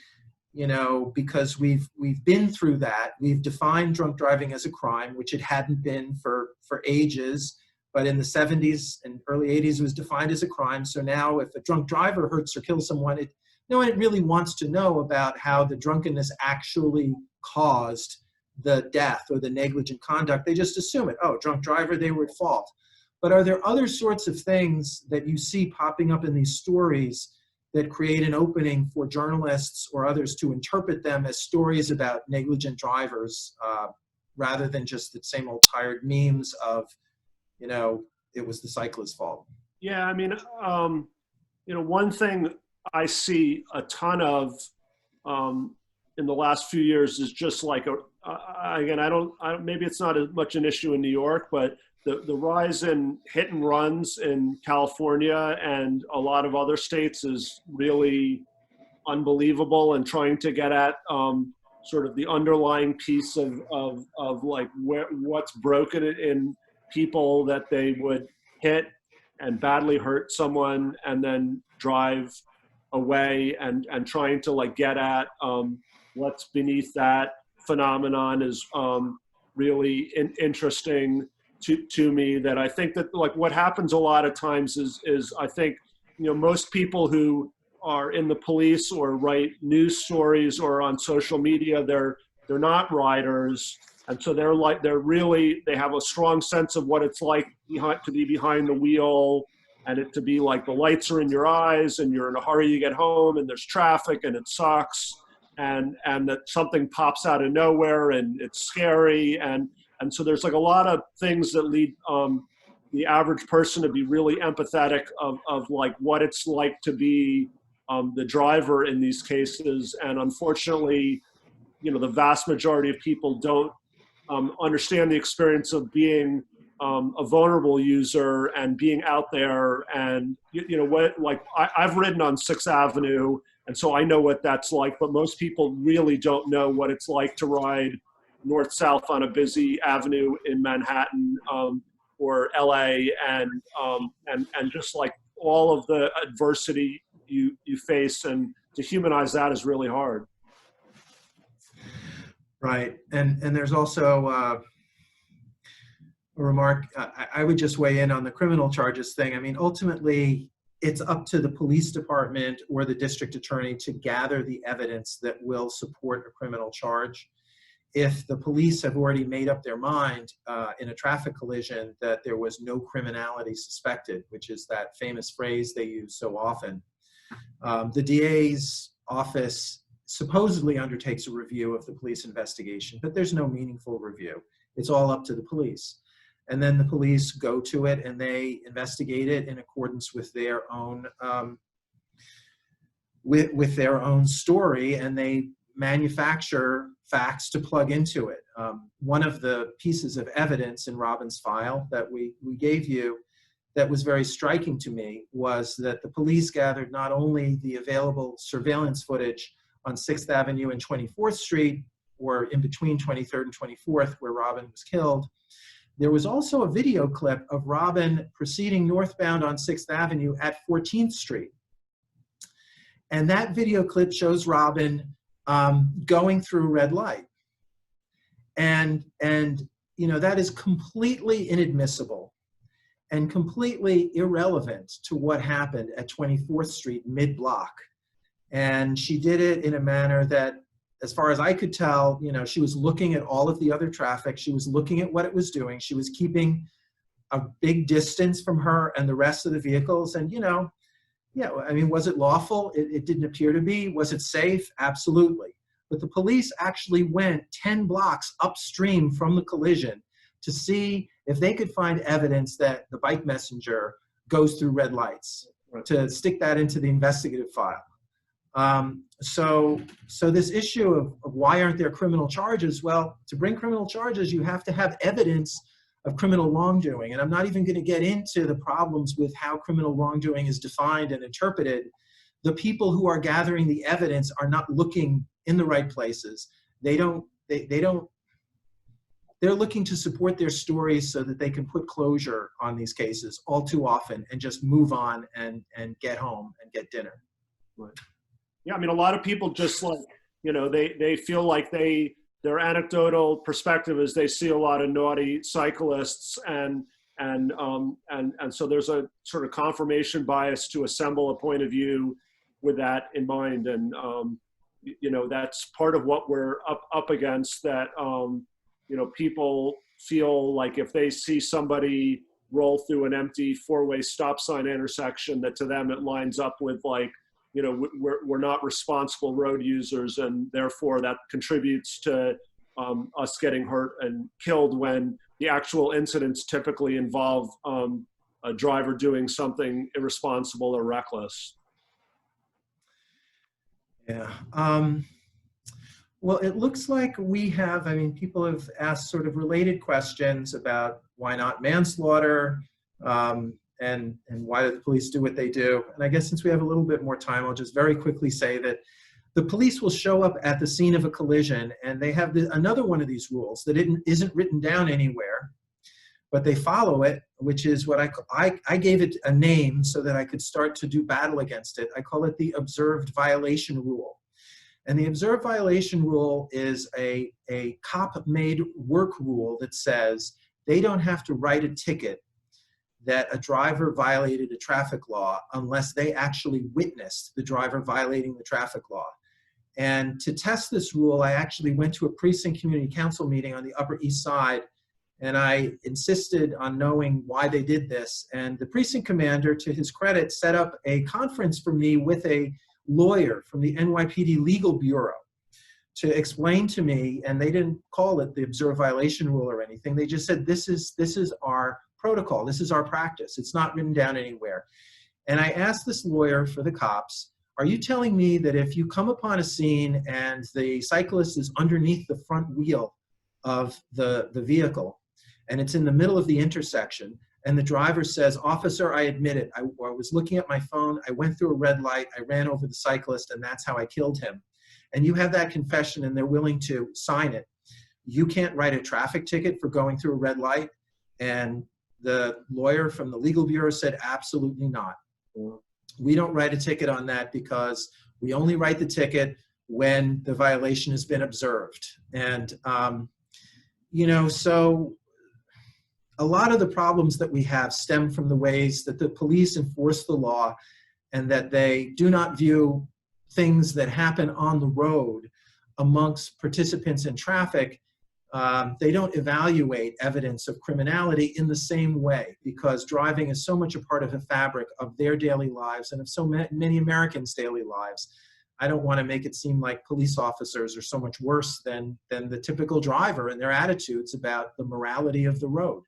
because we've been through that, we've defined drunk driving as a crime, which it hadn't been for ages. But in the 70s and early 80s, it was defined as a crime. So now if a drunk driver hurts or kills someone, no one really wants to know about how the drunkenness actually caused the death or the negligent conduct. They just assume it. Oh, drunk driver, they were at fault. But are there other sorts of things that you see popping up in these stories that create an opening for journalists or others to interpret them as stories about negligent drivers, rather than just the same old tired memes of, it was the cyclist's fault? Yeah, I mean, one thing I see a ton of in the last few years is just like again, maybe it's not as much an issue in New York, but the rise in hit and runs in California and a lot of other states is really unbelievable, and trying to get at sort of the underlying piece of like what's broken in people that they would hit and badly hurt someone and then drive away, and trying to like get at what's beneath that phenomenon is really interesting to me. That I think that like what happens a lot of times is I think, most people who are in the police or write news stories or on social media, they're not riders. And so they have a strong sense of what it's like to be behind the wheel, and it to be like the lights are in your eyes and you're in a hurry to get home and there's traffic and it sucks, and that something pops out of nowhere and it's scary. And so there's like a lot of things that lead the average person to be really empathetic of like what it's like to be the driver in these cases. And unfortunately, the vast majority of people don't understand the experience of being a vulnerable user and being out there. And I've ridden on 6th Avenue, and so I know what that's like, but most people really don't know what it's like to ride north-south on a busy avenue in Manhattan or LA, and just like all of the adversity you face, and to humanize that is really hard. Right. And there's also a remark, I would just weigh in on the criminal charges thing. I mean, ultimately, it's up to the police department or the district attorney to gather the evidence that will support a criminal charge. If the police have already made up their mind in a traffic collision that there was no criminality suspected, which is that famous phrase they use so often, the DA's office supposedly undertakes a review of the police investigation, but there's no meaningful review. It's all up to the police. And then the police go to it and they investigate it in accordance with their own with their own story, and they manufacture facts to plug into it. One of the pieces of evidence in Robin's file that we gave you that was very striking to me was that the police gathered not only the available surveillance footage on 6th Avenue and 24th Street, or in between 23rd and 24th, where Robin was killed. There was also a video clip of Robin proceeding northbound on 6th Avenue at 14th Street. And that video clip shows Robin going through red light. And that is completely inadmissible and completely irrelevant to what happened at 24th Street mid-block. And she did it in a manner that, as far as I could tell, she was looking at all of the other traffic. She was looking at what it was doing. She was keeping a big distance from her and the rest of the vehicles. And, was it lawful? It didn't appear to be. Was it safe? Absolutely. But the police actually went 10 blocks upstream from the collision to see if they could find evidence that the bike messenger goes through red lights, to stick that into the investigative file. So this issue of why aren't there criminal charges? Well, to bring criminal charges, you have to have evidence of criminal wrongdoing. And I'm not even going to get into the problems with how criminal wrongdoing is defined and interpreted. The people who are gathering the evidence are not looking in the right places. They're looking to support their stories so that they can put closure on these cases all too often and just move on and get home and get dinner. Right. Yeah, I mean, a lot of people just like, they feel like their anecdotal perspective is they see a lot of naughty cyclists, and so there's a sort of confirmation bias to assemble a point of view with that in mind. And, that's part of what we're up against, that, people feel like if they see somebody roll through an empty four-way stop sign intersection, that to them it lines up with like, you know, we're not responsible road users, and therefore that contributes to us getting hurt and killed, when the actual incidents typically involve a driver doing something irresponsible or reckless. Yeah. Well, it looks like we have, I mean, people have asked sort of related questions about why not manslaughter, and why do the police do what they do. And I guess since we have a little bit more time, I'll just very quickly say that the police will show up at the scene of a collision, and they have another one of these rules that isn't written down anywhere, but they follow it, which is what I gave it a name so that I could start to do battle against it. I call it the observed violation rule. And the observed violation rule is a cop-made work rule that says they don't have to write a ticket that a driver violated a traffic law unless they actually witnessed the driver violating the traffic law. And to test this rule, I actually went to a precinct community council meeting on the Upper East Side, and I insisted on knowing why they did this. And the precinct commander, to his credit, set up a conference for me with a lawyer from the NYPD Legal Bureau to explain to me, and they didn't call it the observed violation rule or anything. They just said, this is our protocol, this is our practice. It's not written down anywhere. And I asked this lawyer for the cops, are you telling me that if you come upon a scene and the cyclist is underneath the front wheel of the vehicle, and it's in the middle of the intersection, and the driver says, officer, I admit it, I was looking at my phone, I went through a red light, I ran over the cyclist, and that's how I killed him. And you have that confession and they're willing to sign it. You can't write a traffic ticket for going through a red light? And the lawyer from the legal bureau said, absolutely not. We don't write a ticket on that because we only write the ticket when the violation has been observed. And, you know, so a lot of the problems that we have stem from the ways that the police enforce the law, and that they do not view things that happen on the road amongst participants in traffic. They don't evaluate evidence of criminality in the same way, because driving is so much a part of the fabric of their daily lives and of so many Americans' daily lives. I don't want to make it seem like police officers are so much worse than the typical driver and their attitudes about the morality of the road.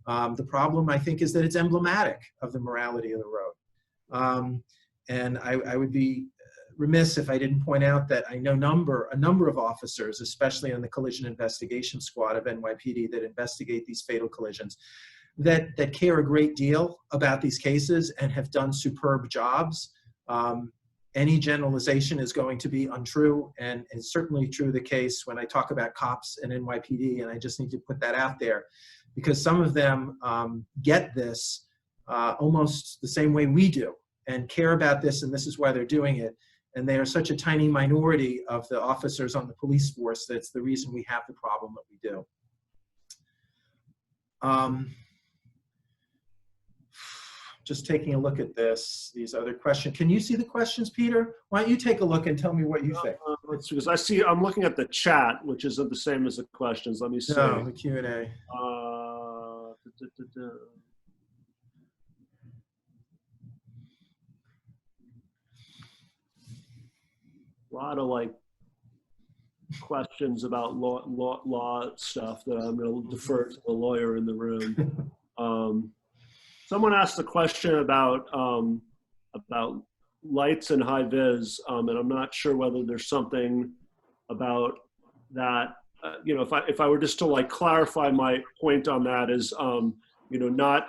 The problem, I think, is that it's emblematic of the morality of the road. And I would be remiss if I didn't point out that I know a number of officers, especially on the collision investigation squad of NYPD that investigate these fatal collisions, that care a great deal about these cases and have done superb jobs. Any generalization is going to be untrue, and it's certainly true the case when I talk about cops and NYPD, and I just need to put that out there, because some of them get this almost the same way we do and care about this, and this is why they're doing it. And they are such a tiny minority of the officers on the police force that's the reason we have the problem that we do. Just taking a look at these other questions. Can you see the questions, Peter? Why don't you take a look and tell me what you think? Because I'm looking at the chat, which isn't the same as the questions. Let me see. No, the Q&A. A lot of like questions about law stuff that I'm going to defer to the lawyer in the room. Someone asked a question about lights and high vis, and I'm not sure whether there's something about that. You know, if I were just to like clarify my point on that is, you know, not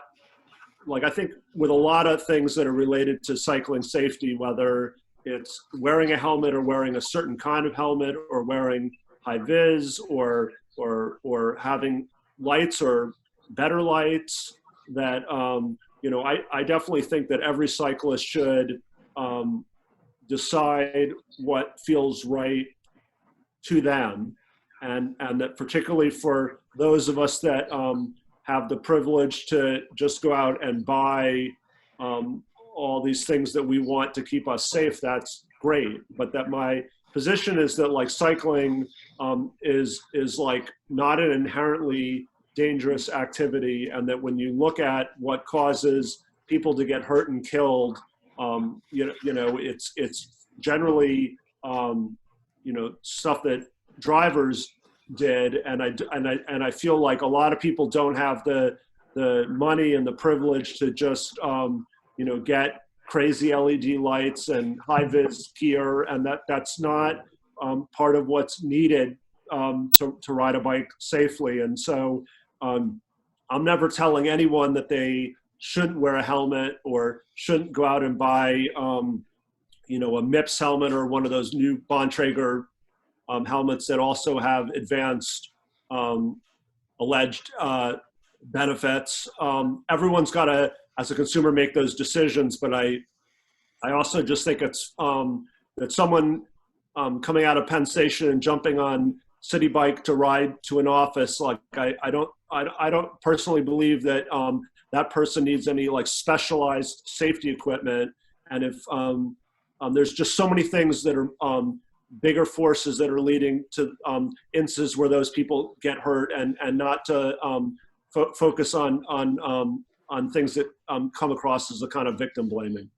like, I think with a lot of things that are related to cycling safety, whether it's wearing a helmet or wearing a certain kind of helmet or wearing high vis or having lights or better lights, that, you know, I definitely think that every cyclist should decide what feels right to them. And that particularly for those of us that have the privilege to just go out and buy all these things that we want to keep us safe, that's great. But that my position is that like cycling is like not an inherently dangerous activity, and that when you look at what causes people to get hurt and killed, it's generally stuff that drivers did, and I feel like a lot of people don't have the money and the privilege to just get crazy LED lights and high vis gear, and that's not part of what's needed to ride a bike safely. And so I'm never telling anyone that they shouldn't wear a helmet or shouldn't go out and buy a MIPS helmet or one of those new Bontrager helmets that also have advanced alleged benefits. Everyone's got to, as a consumer, make those decisions, but I also just think it's that someone coming out of Penn Station and jumping on City Bike to ride to an office, like I don't personally believe that that person needs any like specialized safety equipment. And if there's just so many things that are bigger forces that are leading to instances where those people get hurt, and not to focus on things that come across as a kind of victim blaming.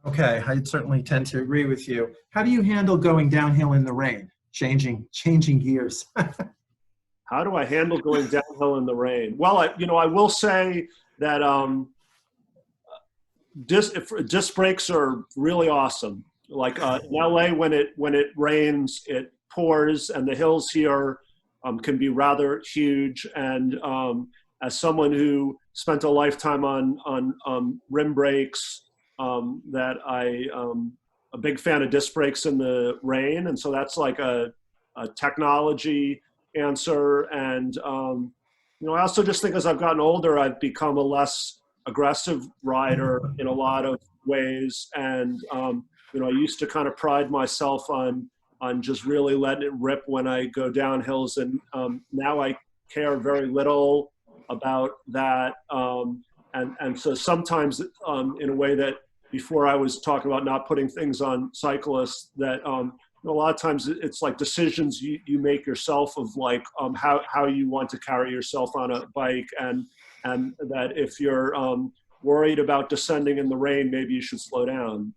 Okay, I certainly tend to agree with you. How do you handle going downhill in the rain, changing gears? How do I handle going downhill in the rain? Well, I will say that disc brakes are really awesome. Like in LA, when it rains, it pours, and the hills here can be rather huge. And as someone who spent a lifetime on rim brakes, that I'm a big fan of disc brakes in the rain, and so that's like a technology answer. And I also just think as I've gotten older, I've become a less aggressive rider in a lot of ways. And I used to kind of pride myself on just really letting it rip when I go down hills, and now I care very little about that. And so sometimes in a way that before I was talking about not putting things on cyclists, that a lot of times it's like decisions you make yourself of like how you want to carry yourself on a bike, and that if you're worried about descending in the rain, maybe you should slow down.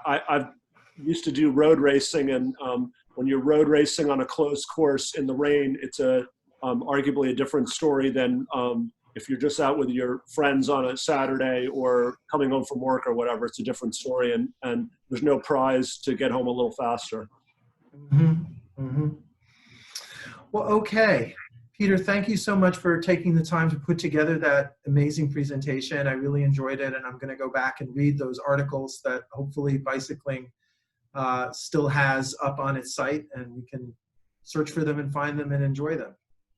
I've used to do road racing, and when you're road racing on a closed course in the rain, it's arguably a different story than if you're just out with your friends on a Saturday or coming home from work or whatever. It's a different story, and there's no prize to get home a little faster. Mm-hmm. Mm-hmm. Well, okay. Peter, thank you so much for taking the time to put together that amazing presentation. I really enjoyed it, and I'm going to go back and read those articles that hopefully Bicycling still has up on its site, and we can search for them and find them and enjoy them.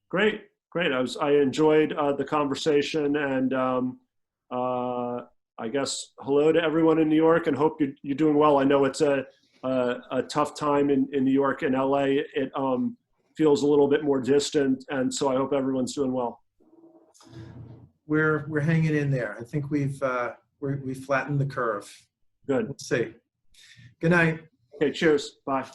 Great. I enjoyed the conversation, and I guess hello to everyone in New York, and hope you're doing well. I know it's a tough time in New York and LA. It feels a little bit more distant, and so I hope everyone's doing well. We're hanging in there. I think we've flattened the curve. Good. Let's see. Good night. Okay, cheers. Bye.